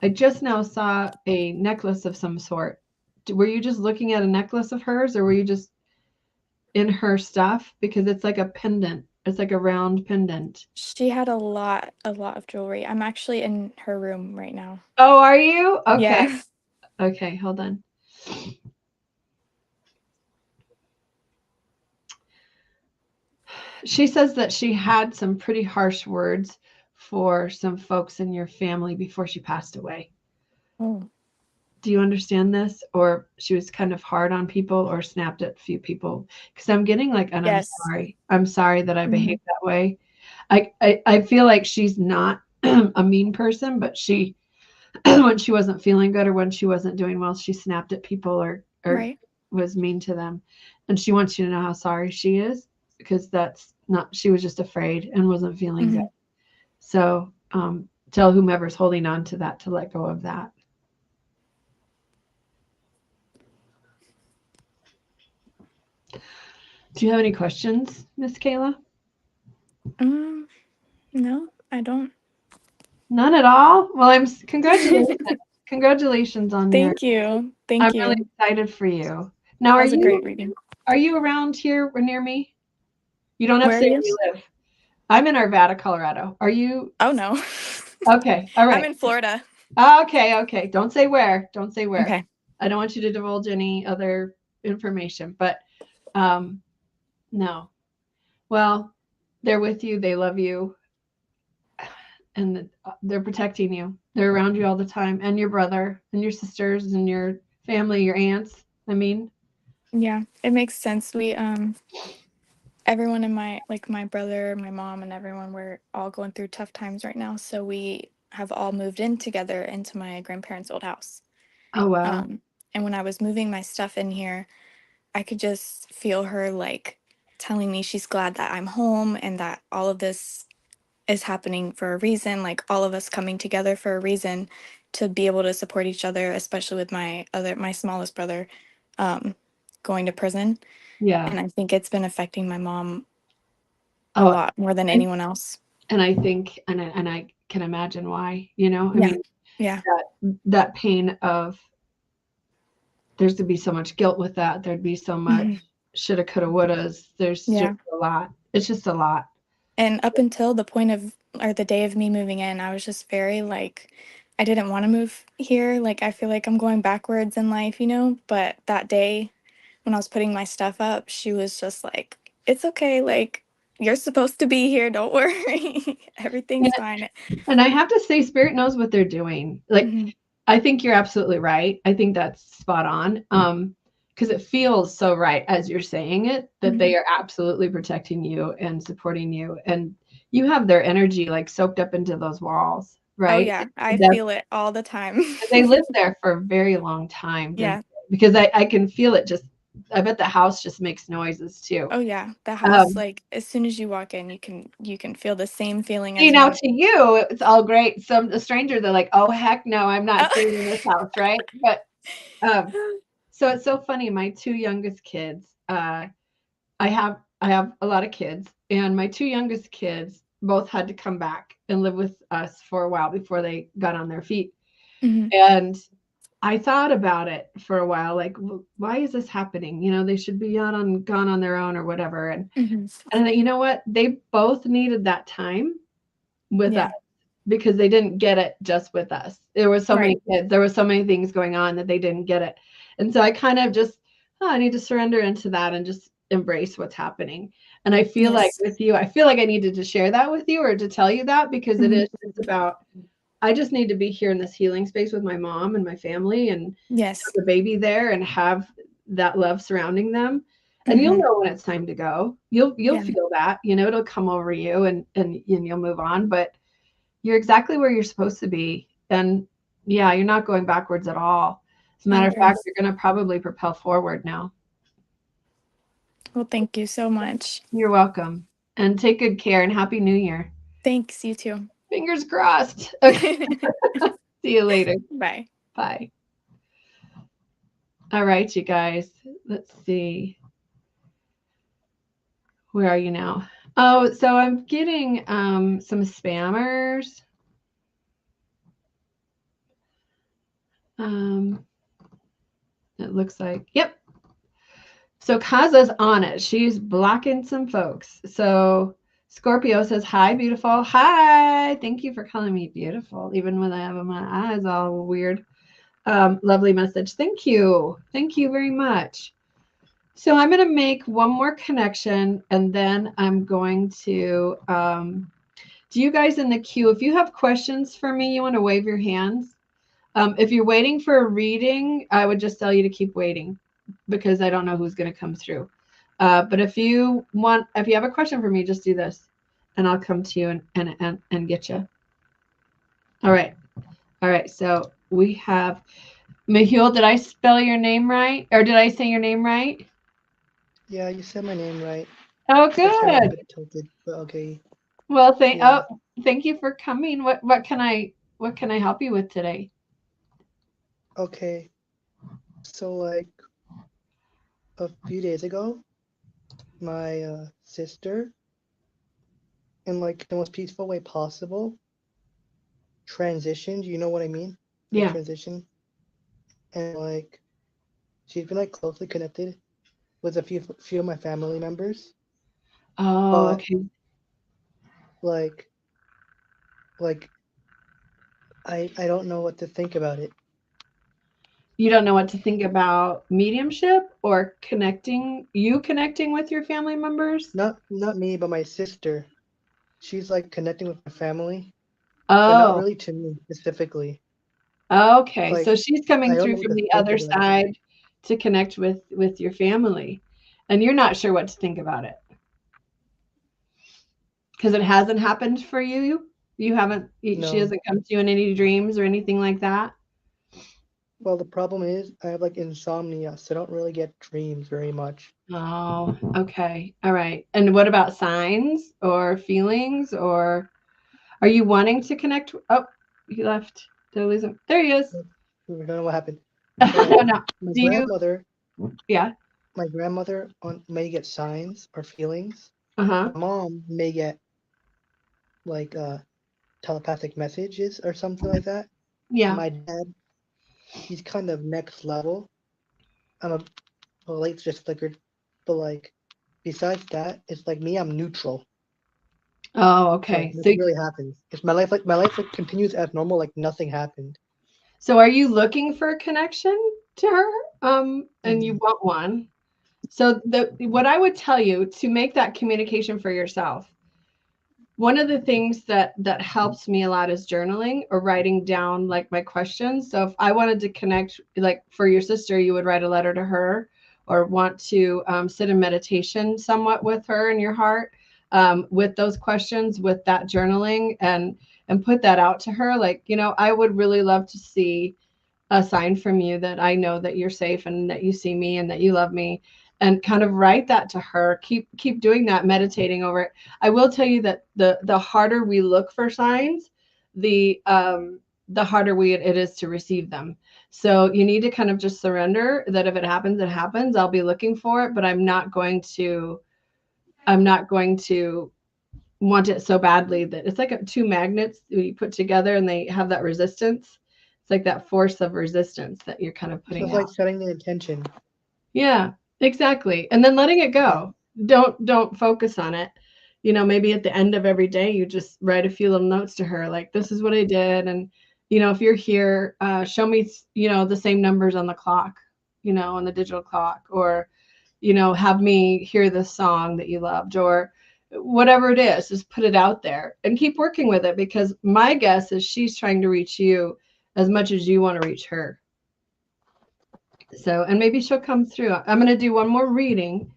a necklace of some sort. Were you just looking at a necklace of hers, or were you just in her stuff? Because it's like a pendant. It's like a round pendant. She had a lot of jewelry. I'm actually in her room right now. Oh, are you? Okay. Yeah. Okay, hold on. She says that she had some pretty harsh words for some folks in your family before she passed away. Oh. Do you understand this? Or she was kind of hard on people or snapped at a few people? Because I'm getting and I'm Yes. sorry. I'm sorry that I Mhm. behaved that way. I feel like she's not a mean person, but she when she wasn't feeling good or when she wasn't doing well, she snapped at people or Right. was mean to them. And she wants you to know how sorry she is, because that's not, she was just afraid and wasn't feeling good. Mhm. So tell whomever's holding on to that to let go of that. Do you have any questions, Miss Kayla? No, I don't. None at all. Well, congratulations. Congratulations on your. Thank you. I'm Thank really you. excited for you. Now, That was a great reading. are you around here or near me? You don't have to Where are say you? where you live. I'm in Arvada, Colorado. Are you? Oh, no. Okay. All I'm right. in Florida. Okay. Okay. Don't say where. Don't say where. Okay. I don't want you to divulge any other information, but no. Well, they're with you. They love you. And they're protecting you. They're around you all the time, and your brother and your sisters and your family, your aunts. I mean, Yeah, it makes sense. We everyone in my brother, my mom, and everyone, we're all going through tough times right now. So we have all moved in together into my grandparents' old house. oh wow, And when I was moving my stuff in here, I could just feel her like telling me she's glad that I'm home and that all of this is happening for a reason, like all of us coming together for a reason to be able to support each other, especially with my smallest brother going to prison. yeah. And I think it's been affecting my mom a Oh, lot more than anyone else. and I think, and I can imagine why. You know, I Yeah. mean, Yeah. that pain of there's to be so much guilt with that. There'd be so much Mhm. shoulda, coulda, wouldas. There's just Yeah. a lot. It's just a lot. And up until the point of, or the day of me moving in, I was just very like, I didn't want to move here. Like, I feel like I'm going backwards in life, you know? But that day when I was putting my stuff up, she was just like, it's okay. Like, you're supposed to be here. Don't worry. And, Everything's fine. and I have to say, Spirit knows what they're doing. Like, Mhm. I think you're absolutely right. I think that's spot on. Because it feels so right as you're saying it that they Mhm. are absolutely protecting you and supporting you, and you have their energy like soaked up into those walls, Oh, right? yeah. I That's, feel it all the time. they lived there for a very long time, didn't Yeah. they? Because I can feel it. Just I bet the house just makes noises too. Oh, yeah. The house, Um, like, as soon as you walk in, you can feel the same feeling See, as now when. to you, it's all great. Some a stranger, they're like, "Oh heck no, I'm not Oh. staying in this house," right? But so it's so funny. My two youngest kids, I have a lot of kids, and my two youngest kids both had to come back and live with us for a while before they got on their feet. Mhm. And I thought about it for a while, like, why is this happening? You know, they should be gone on their own or whatever. Mhm. And you know what? They both needed that time with us Yeah. because they didn't get it just with us. There were so many Right. kids, there were so many things going on that they didn't get it. And so I kind of just, I need to surrender into that and just embrace what's happening. And I feel like Yes. with you, I feel like I needed to share that with you or to tell you that because it Mhm. is just about, I just need to be here in this healing space with my mom and my family and have Yes. the baby there and have that love surrounding them. And you'll Mhm. know when it's time to go. You'll Yeah. feel that, you know, it'll come over you and you'll move on. But you're exactly where you're supposed to be. And yeah, you're not going backwards at all. As a I matter of fact, agree. you're going to probably propel forward now. Well, thank you so much. You're welcome. And take good care and Happy New Year. Thanks, you too. Fingers crossed. Okay. See you later. Bye. Bye. All right, you guys. Let's see. Where are you now? Oh, so I'm getting some spammers. Um, it looks like, yep. So Kaza's on it. She's blocking some folks. So Scorpio says, hi, beautiful. Hi. Thank you for calling me beautiful, even when I have my eyes all weird. Lovely message. Thank you. Thank you very much. So I'm going to make one more connection and then I'm going to, do you guys in the queue, if you have questions for me, you want to wave your hands. If you're waiting for a reading, I would just tell you to keep waiting because I don't know who's going to come through. But if you have a question for me, just do this and I'll come to you and get you. All right. All right. So we have Mihul. Did I spell your name right? Or did I say your name right? Yeah, you said my name right. Oh, I sound a good. bit tilted, but okay. Well, Yeah. thank you for coming. What can I help you with today? Okay. So like a few days ago, my sister, in like the most peaceful way possible, transitioned. You know what I mean? Yeah. Transition. And like she's been like closely connected with a few of my family members, Oh, but okay. like like I don't know what to think about it. You don't know what to think about mediumship or connecting with your family members? Not me, but my sister. She's like connecting with my family, but not Oh, really to me specifically. okay. Like So she's I coming don't through know what from to the think other about it. side to connect with your family. And you're not sure what to think about it because it hasn't happened for you. You haven't, she No. hasn't come to you in any dreams or anything like that. Well, the problem is I have like insomnia, so I don't really get dreams very much. Oh, okay. All right. And what about signs or feelings, or are you wanting to connect? Oh, he left. Did I lose him? There he is. I don't know what happened. But I like don't know. my Do you? grandmother, Yeah. my grandmother may get signs or feelings. Uh-huh. My mom may get like telepathic messages or something like that. And Yeah. my dad, he's kind of next level. I'm a light just flickered, but like besides that, it's like me, I'm neutral. Oh, Like okay. nothing really happens. It's my life like continues as normal, like nothing happened. So are you looking for a connection to her? And you Mm, want one. So what I would tell you to make that communication for yourself, one of the things that helps me a lot is journaling or writing down like my questions. So if I wanted to connect, like for your sister, you would write a letter to her, or want to sit in meditation somewhat with her in your heart, with those questions, with that journaling, and put that out to her. Like, I would really love to see a sign from you that I know that you're safe and that you see me and that you love me, and kind of write that to her. Keep doing that, meditating over it. I will tell you that the harder we look for signs, the harder it is to receive them. So you need to kind of just surrender that if it happens, it happens. I'll be looking for it, but I'm not going to want it so badly that it's like two magnets you put together and they have that resistance. It's like that force of resistance that you're kind of so putting it's like out. setting the intention. Yeah, exactly. And then letting it Yeah. go. Don't focus on it. Maybe at the end of every day, you just write a few little notes to her, like, this is what I did. And, if you're here, show me, the same numbers on the clock, on the digital clock, or, have me hear this song that you loved, or whatever it is, just put it out there and keep working with it, because my guess is she's trying to reach you as much as you want to reach her. So, and maybe she'll come through. I'm going to do one more reading,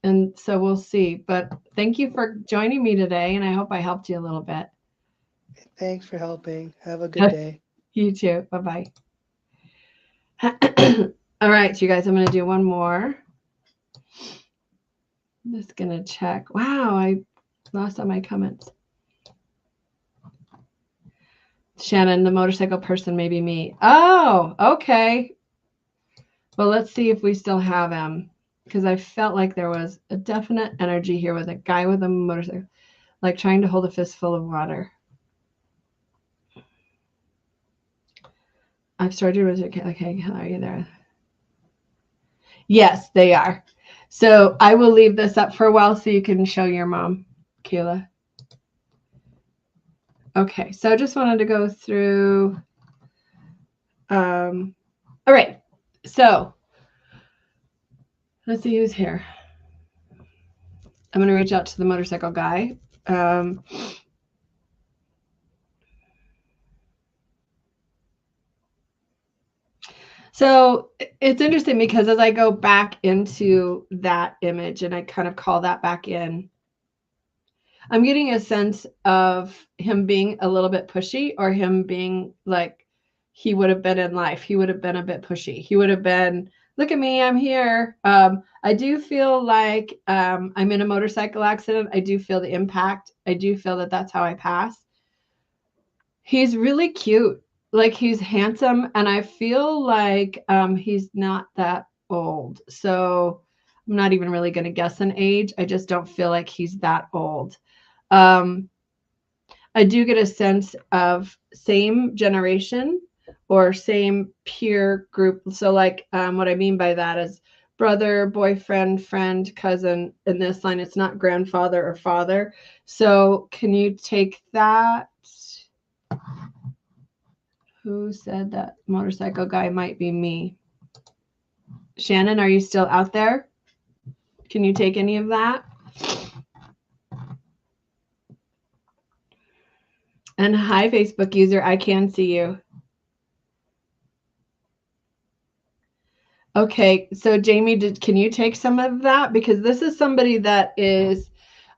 and so we'll see. But thank you for joining me today, and I hope I helped you a little bit. Thanks for helping. Have a good day. You too. Bye-bye. All right, you guys, I'm going to do one more. I'm just going to check. Wow, I lost all my comments. Shannon, the motorcycle person may be me. Oh, okay. Well, let's see if we still have him, because I felt like there was a definite energy here with a guy with a motorcycle, like trying to hold a fistful of water. I've started with, okay, are you there? Yes, they are. So I will leave this up for a while so you can show your mom, Kayla. Okay, so I just wanted to go through. All right, so let's see who's here. I'm going to reach out to the motorcycle guy. So it's interesting because as I go back into that image and I kind of call that back in, I'm getting a sense of him being a little bit pushy, or him being like he would have been in life. He would have been a bit pushy. He would have been, look at me, I'm here. I do feel like I'm in a motorcycle accident. I do feel the impact. I do feel that that's how I pass. He's really cute. Like, he's handsome, and I feel like he's not that old. So I'm not even really going to guess an age. I just don't feel like he's that old. I do get a sense of same generation or same peer group. So like what I mean by that is brother, boyfriend, friend, cousin. In this line, it's not grandfather or father. So can you take that? Who said that motorcycle guy might be me? Shannon, are you still out there? Can you take any of that? And hi, Facebook user, I can see you. Okay, so Jamie, can you take some of that? Because this is somebody that is,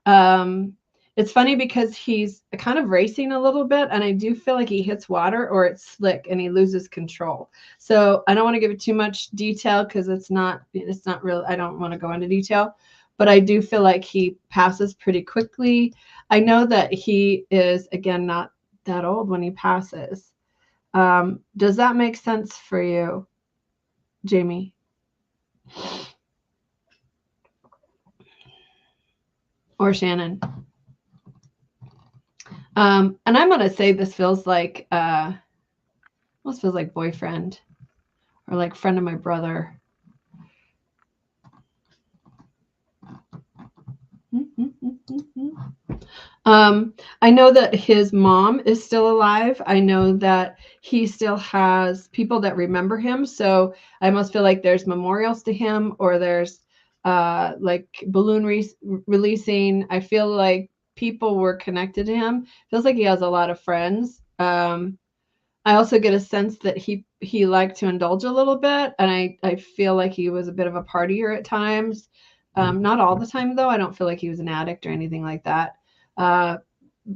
it's funny because he's kind of racing a little bit, and I do feel like he hits water or it's slick and he loses control. So I don't want to give it too much detail because it's not real. I don't want to go into detail, but I do feel like he passes pretty quickly. I know that he is, again, not that old when he passes. Does that make sense for you, Jamie? Or Shannon? And I'm going to say this feels like, almost feels like boyfriend or like friend of my brother. I know that his mom is still alive. I know that he still has people that remember him. So I almost feel like there's memorials to him, or there's like balloon releasing. I feel like people were connected to him. Feels like he has a lot of friends. I also get a sense that he liked to indulge a little bit, and I feel like he was a bit of a partier at times. Not all the time, though. I don't feel like he was an addict or anything like that.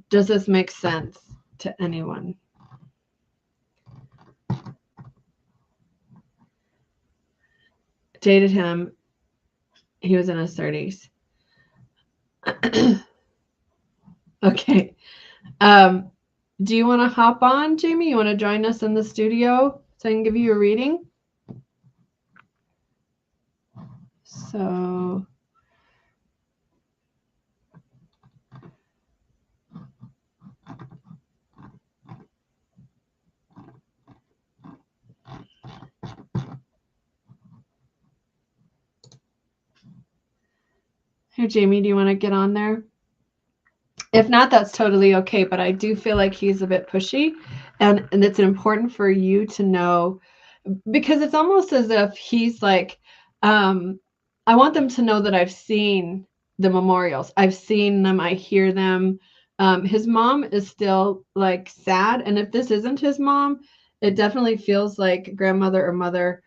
Does this make sense to anyone? Dated him. He was in his 30s. Okay. Do you want to hop on, Jamie? You want to join us in the studio so I can give you a reading? So... Here, Jamie, do you want to get on there? If not, that's totally okay, but I do feel like he's a bit pushy, and it's important for you to know, because it's almost as if he's like, I want them to know that I've seen the memorials. I've seen them. I hear them. His mom is still like sad, and if this isn't his mom, it definitely feels like grandmother or mother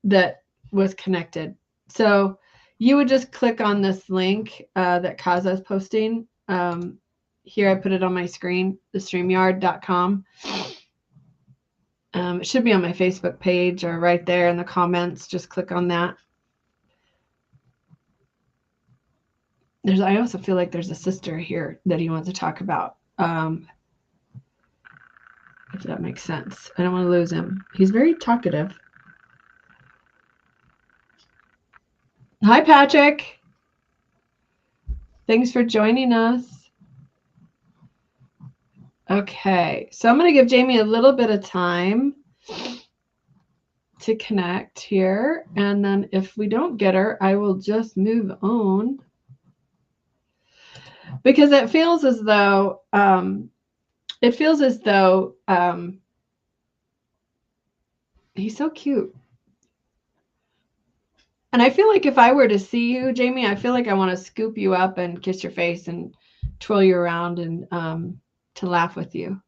that was connected. So you would just click on this link that Kaza is posting. Here I put it on my screen, the StreamYard.com. It should be on my Facebook page or right there in the comments. Just click on that. I also feel like there's a sister here that he wants to talk about. If that makes sense. I don't want to lose him. He's very talkative. Hi, Patrick. Thanks for joining us. Okay, so I'm going to give Jamie a little bit of time to connect here. And then if we don't get her, I will just move on. Because it feels as though, he's so cute. And I feel like if I were to see you, Jamie, I feel like I want to scoop you up and kiss your face and twirl you around and to laugh with you.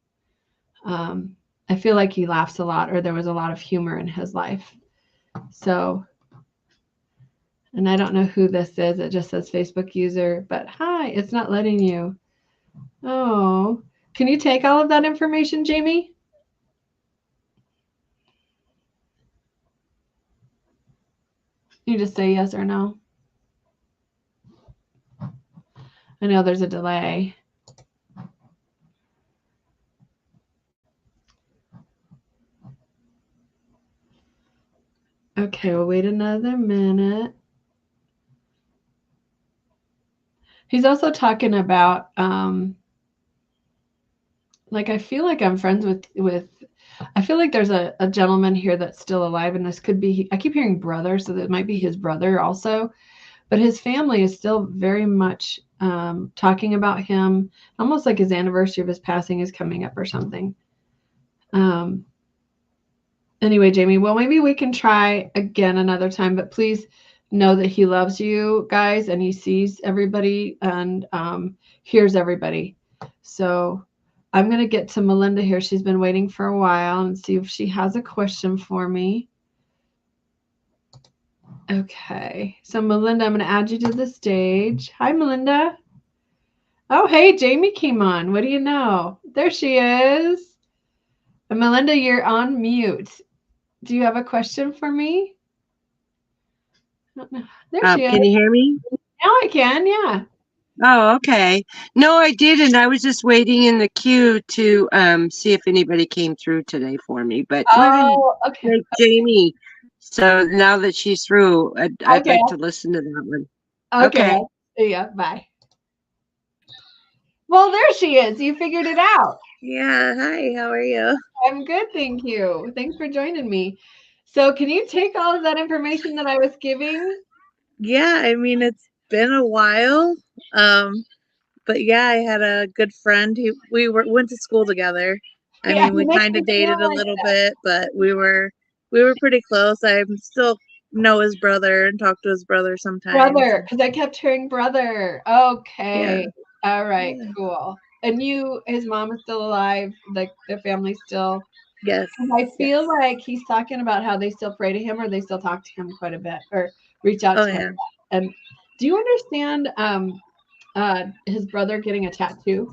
I feel like he laughs a lot, or there was a lot of humor in his life. So, and I don't know who this is. It just says Facebook user, but hi, it's not letting you. Oh, can you take all of that information, Jamie? You just say yes or no. I know there's a delay. Okay, we'll wait another minute. He's also talking about like I feel like I'm friends with I feel like there's a gentleman here that's still alive, and this could be I keep hearing brother, so that might be his brother also. But his family is still very much talking about him, almost like his anniversary of his passing is coming up or something. Anyway, Jamie, well, maybe we can try again another time, but please know that he loves you guys and he sees everybody and hears everybody. So I'm going to get to Melinda here. She's been waiting for a while and see if she has a question for me. Okay, so Melinda, I'm going to add you to the stage. Hi, Melinda. Oh, hey, Jamie came on. What do you know? There she is. And Melinda, you're on mute. Do you have a question for me? There she is. Can you hear me? Now I can, yeah. Oh, okay. No, I didn't. I was just waiting in the queue to see if anybody came through today for me. But go ahead and Okay. take Jamie. So now that she's through, I'd Okay. like to listen to that one. Okay. See ya. Bye. Well, there she is. You figured it out. Yeah, hi, how are you? I'm good, thank you. Thanks for joining me. So can you take all of that information that I was giving? Yeah, I mean it's been a while. But yeah, I had a good friend who went to school together. I Yeah, mean, we you make kind me of feel dated a like little bit, but we were pretty close. I still know his brother and talk to his brother sometimes. brother, because I kept hearing brother. Yeah. Okay. All right, Yeah. cool. And his mom is still alive, like their family's still. Yes. And I feel Yes. like he's talking about how they still pray to him or they still talk to him quite a bit or reach out Oh to him. yeah. And do you understand his brother getting a tattoo?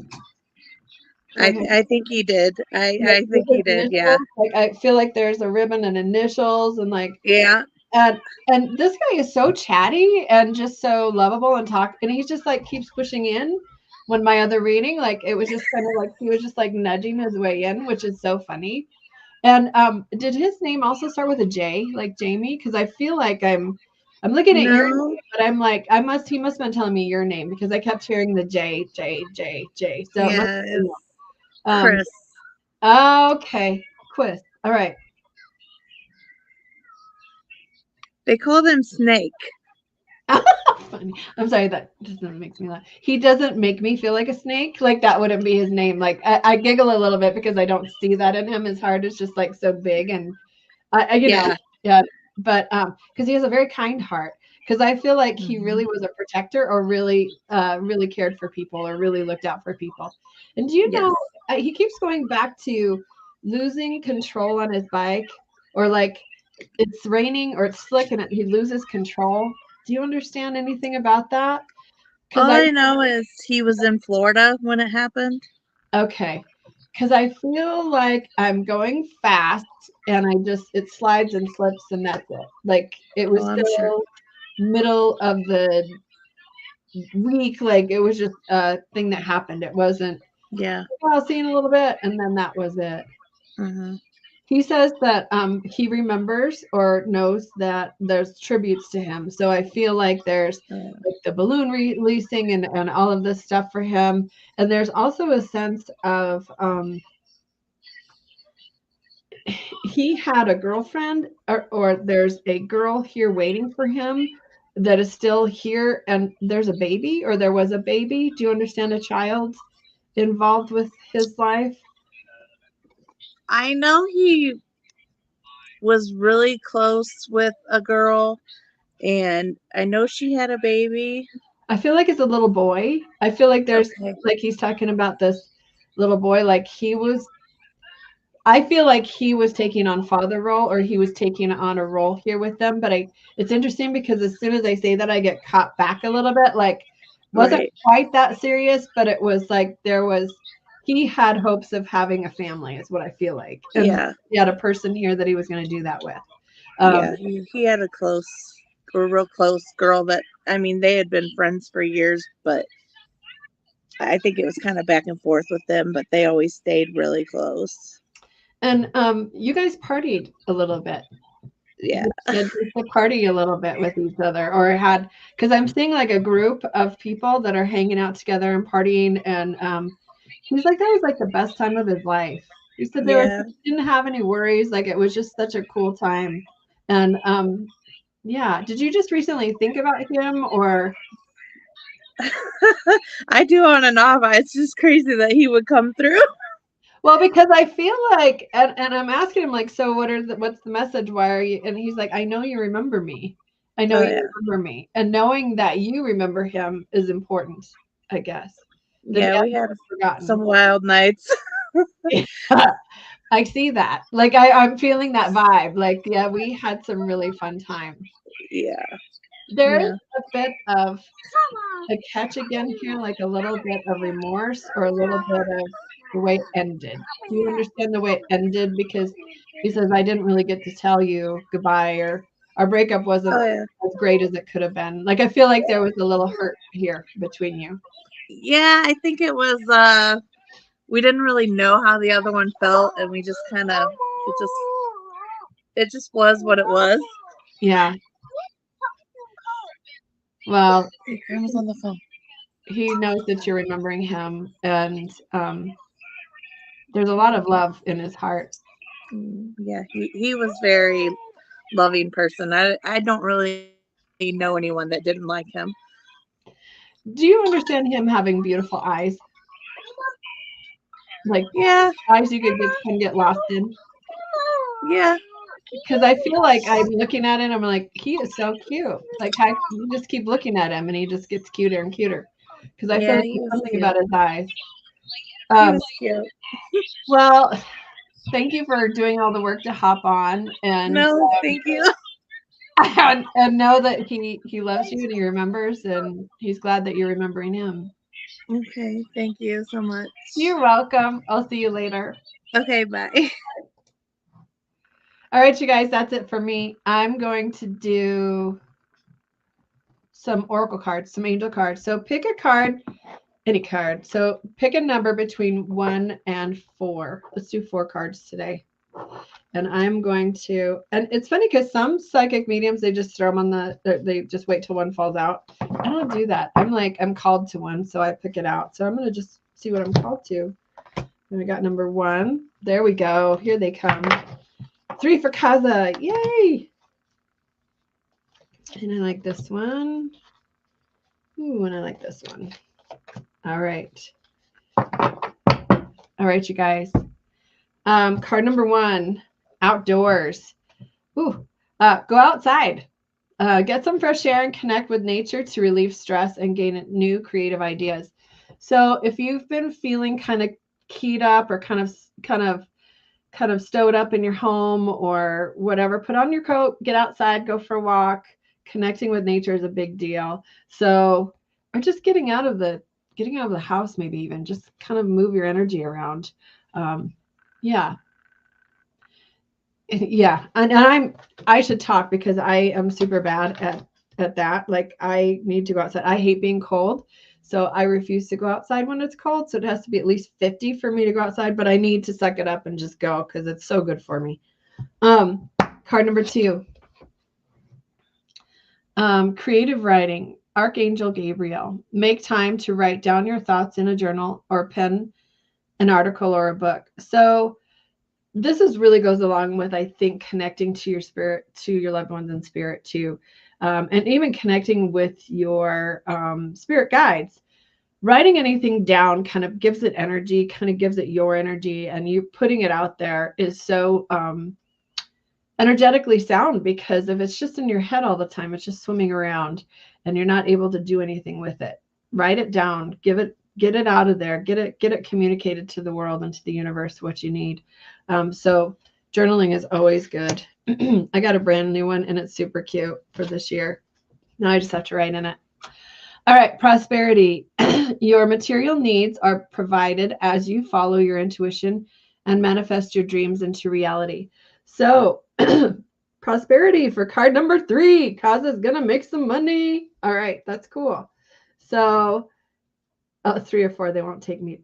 I think he did. I think he did. Yeah. Like I feel like there's a ribbon and initials and like Yeah. and this guy is so chatty and just so lovable and he's just like keeps pushing in when my other reading, like it was just kind of like he was just like nudging his way in, which is so funny. And did his name also start with a J, like Jamie? Because I feel like I'm looking at your No. name, but I'm like he must have been telling me your name because I kept hearing the J, J, J, J. So it must Yeah, have been, it's Chris. okay, quiz. All right. They called him Snake. Funny. I'm sorry, that doesn't make me laugh. He doesn't make me feel like a snake. Like that wouldn't be his name. Like I giggle a little bit because I don't see that in him. His heart is just like so big and you know, Yeah. yeah. But because he has a very kind heart. Because I feel like he really Mhm. was a protector or really really cared for people or really looked out for people. And do you Yes. know he keeps going back to losing control on his bike or like it's raining or it's slick and he loses control. Do you understand anything about that? Because All I know is he was in Florida when it happened. okay, because I feel like I'm going fast and it slides and slips and that's it. Like it was Oh, I'm sure. still middle of the week, like it was just a thing that happened. It wasn't, Yeah. well, seeing a little bit and then that was it. Hmm. He says that he remembers or knows that there's tributes to him. So I feel like there's like the balloon releasing and all of this stuff for him. And there's also a sense of he had a girlfriend or there's a girl here waiting for him that is still here and there's a baby or there was a baby. Do you understand a child involved with his life? I know he was really close with a girl, and I know she had a baby. I feel like it's a little boy. I feel like there's Okay. like he's talking about this little boy like I feel like he was taking on father role or he was taking on a role here with them, but it's interesting because as soon as I say that I get caught back a little bit like wasn't Right. quite that serious, but it was like he had hopes of having a family is what I feel like. And Yeah. he had a person here that he was going to do that with. Yeah. He had a real close girl that, I mean, they had been friends for years, but I think it was kind of back and forth with them, but they always stayed really close. And you guys partied a little bit. Yeah. Did to party a little bit with each other, or had, because I'm seeing like a group of people that are hanging out together and partying, and he's like that was like the best time of his life. He said Yeah. he didn't have any worries, like it was just such a cool time. And yeah, did you just recently think about him, or I do on and off. It's just crazy that he would come through. well, because I feel like, and I'm asking him like, so what's the message? Why are you? And he's like, I know you remember me. I know Oh, you yeah. remember me. And knowing that you remember him is important, I guess. That he Yeah, we hasn't had forgotten. some wild nights. I see that. Like I'm feeling that vibe. Like, yeah, we had some really fun times. Yeah. There's Yeah. a bit of a catch again here, like a little bit of remorse or a little bit of the way it ended. Do you understand the way it ended? Because he says, I didn't really get to tell you goodbye, or our breakup wasn't Oh, yeah. as great as it could have been. Like, I feel like there was a little hurt here between you. Yeah, I think it was we didn't really know how the other one felt, and we just kind of it just was what it was. Yeah. Well, Grandma's on the phone. he knows that you're remembering him, and there's a lot of love in his heart. Yeah, he was very loving person. I don't really know anyone that didn't like him. Do you understand him having beautiful eyes? Like Yeah, eyes you can get lost in? yeah, Because I feel like I'm looking at it, I'm like, he is so cute. Like, you just keep looking at him, and he just gets cuter and cuter. Because I feel yeah. like He there's was something cute. about his eyes. He was cute. Well, thank you for doing all the work to hop on, and No, thank you. and know that he loves you and he remembers, and he's glad that you're remembering him. Okay, thank you so much. You're welcome. I'll see you later. Okay, bye. All right, you guys, that's it for me. I'm going to do some oracle cards, some angel cards. So pick a card, any card. So pick a number between 1 and 4. Let's do 4 cards today. And I'm going to, and it's funny because some psychic mediums, they just throw them on they just wait till one falls out. I don't do that. I'm called to one, so I pick it out. So I'm going to just see what I'm called to. And I got number 1. There we go. Here they come. 3 for Kaza. Yay. And I like this one. Ooh, and I like this one. All right. All right, you guys. Card number 1, outdoors. Ooh, go outside. Get some fresh air and connect with nature to relieve stress and gain new creative ideas. So if you've been feeling kind of keyed up or kind of stowed up in your home or whatever, put on your coat, get outside, go for a walk. Connecting with nature is a big deal. So, or just getting out of the house, maybe even just kind of move your energy around. Yeah. Yeah. And I should talk because I am super bad at that. Like, I need to go outside. I hate being cold. So I refuse to go outside when it's cold. So it has to be at least 50 for me to go outside, but I need to suck it up and just go because it's so good for me. Card number 2. Creative writing, Archangel Gabriel. Make time to write down your thoughts in a journal or pen an article or a book. So this really goes along with, I think, connecting to your spirit, to your loved ones in spirit too, and even connecting with your spirit guides. Writing anything down kind of gives it energy, kind of gives it your energy, and you putting it out there is so energetically sound, because if it's just in your head all the time, it's just swimming around and you're not able to do anything with it. Write it down, get it out of there, get it communicated to the world and to the universe what you need. So journaling is always good. I got a brand new one and it's super cute for this year. Now I just have to write in it. All right, prosperity. Your material needs are provided as you follow your intuition and manifest your dreams into reality. So prosperity for card number 3. Kaza's gonna make some money. All right, that's cool. So 3 or 4, they won't take me.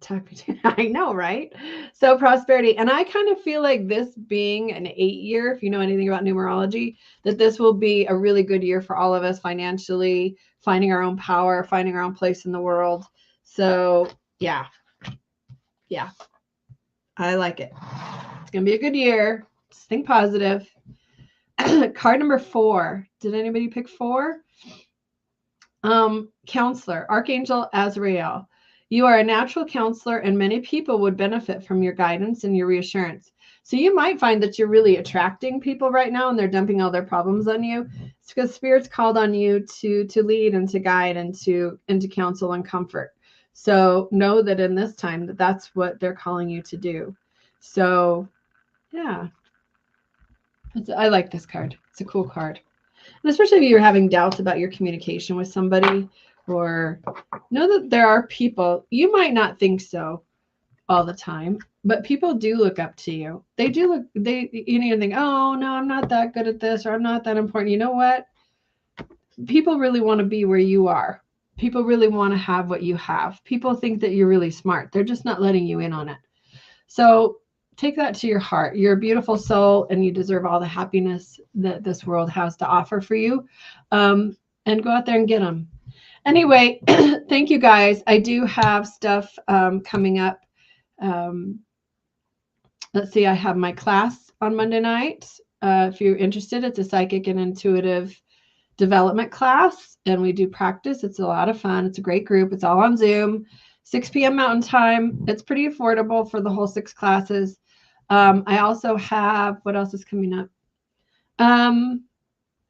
I know, right? So prosperity. And I kind of feel like this being an 8-year, if you know anything about numerology, that this will be a really good year for all of us financially, finding our own power, finding our own place in the world. So yeah. I like it. It's going to be a good year. Just think positive. Card number 4. Did anybody pick 4? Counselor, Archangel Azrael. You are a natural counselor, and many people would benefit from your guidance and your reassurance. So you might find that you're really attracting people right now, and they're dumping all their problems on you. It's because Spirit's called on you to lead and to guide and to counsel and comfort. So know that in this time that that's what they're calling you to do. So yeah, I like this card. It's a cool card. And especially if you're having doubts about your communication with somebody, or know that there are people, you might not think so all the time, but people do look up to you. They do look, you think, oh no, I'm not that good at this, or I'm not that important. You know what? People really want to be where you are. People really want to have what you have. People think that you're really smart. They're just not letting you in on it. So take that to your heart. You're a beautiful soul, and you deserve all the happiness that this world has to offer for you. And go out there and get them. Anyway, thank you guys. I do have stuff coming up. Let's see, I have my class on Monday night. If you're interested, it's a psychic and intuitive development class, and we do practice. It's a lot of fun. It's a great group. It's all on Zoom, 6 p.m. Mountain Time. It's pretty affordable for the whole 6 classes. I also have, what else is coming up? Oh,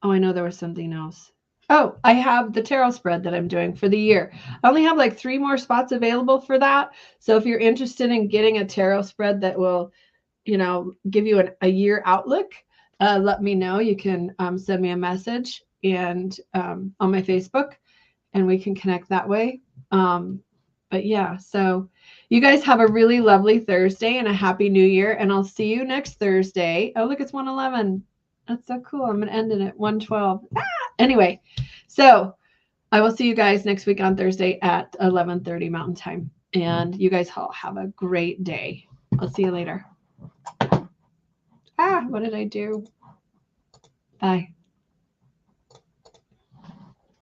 I know there was something else. Oh, I have the tarot spread that I'm doing for the year. I only have like 3 more spots available for that. So if you're interested in getting a tarot spread that will, give you a year outlook, let me know. You can send me a message and on my Facebook, and we can connect that way. But yeah, so you guys have a really lovely Thursday and a happy new year, and I'll see you next Thursday. Oh, look, it's 1:11. That's so cool. I'm going to end it at 1:12. Anyway, so I will see you guys next week on Thursday at 11:30 Mountain Time, and you guys all have a great day. I'll see you later. What did I do? Bye.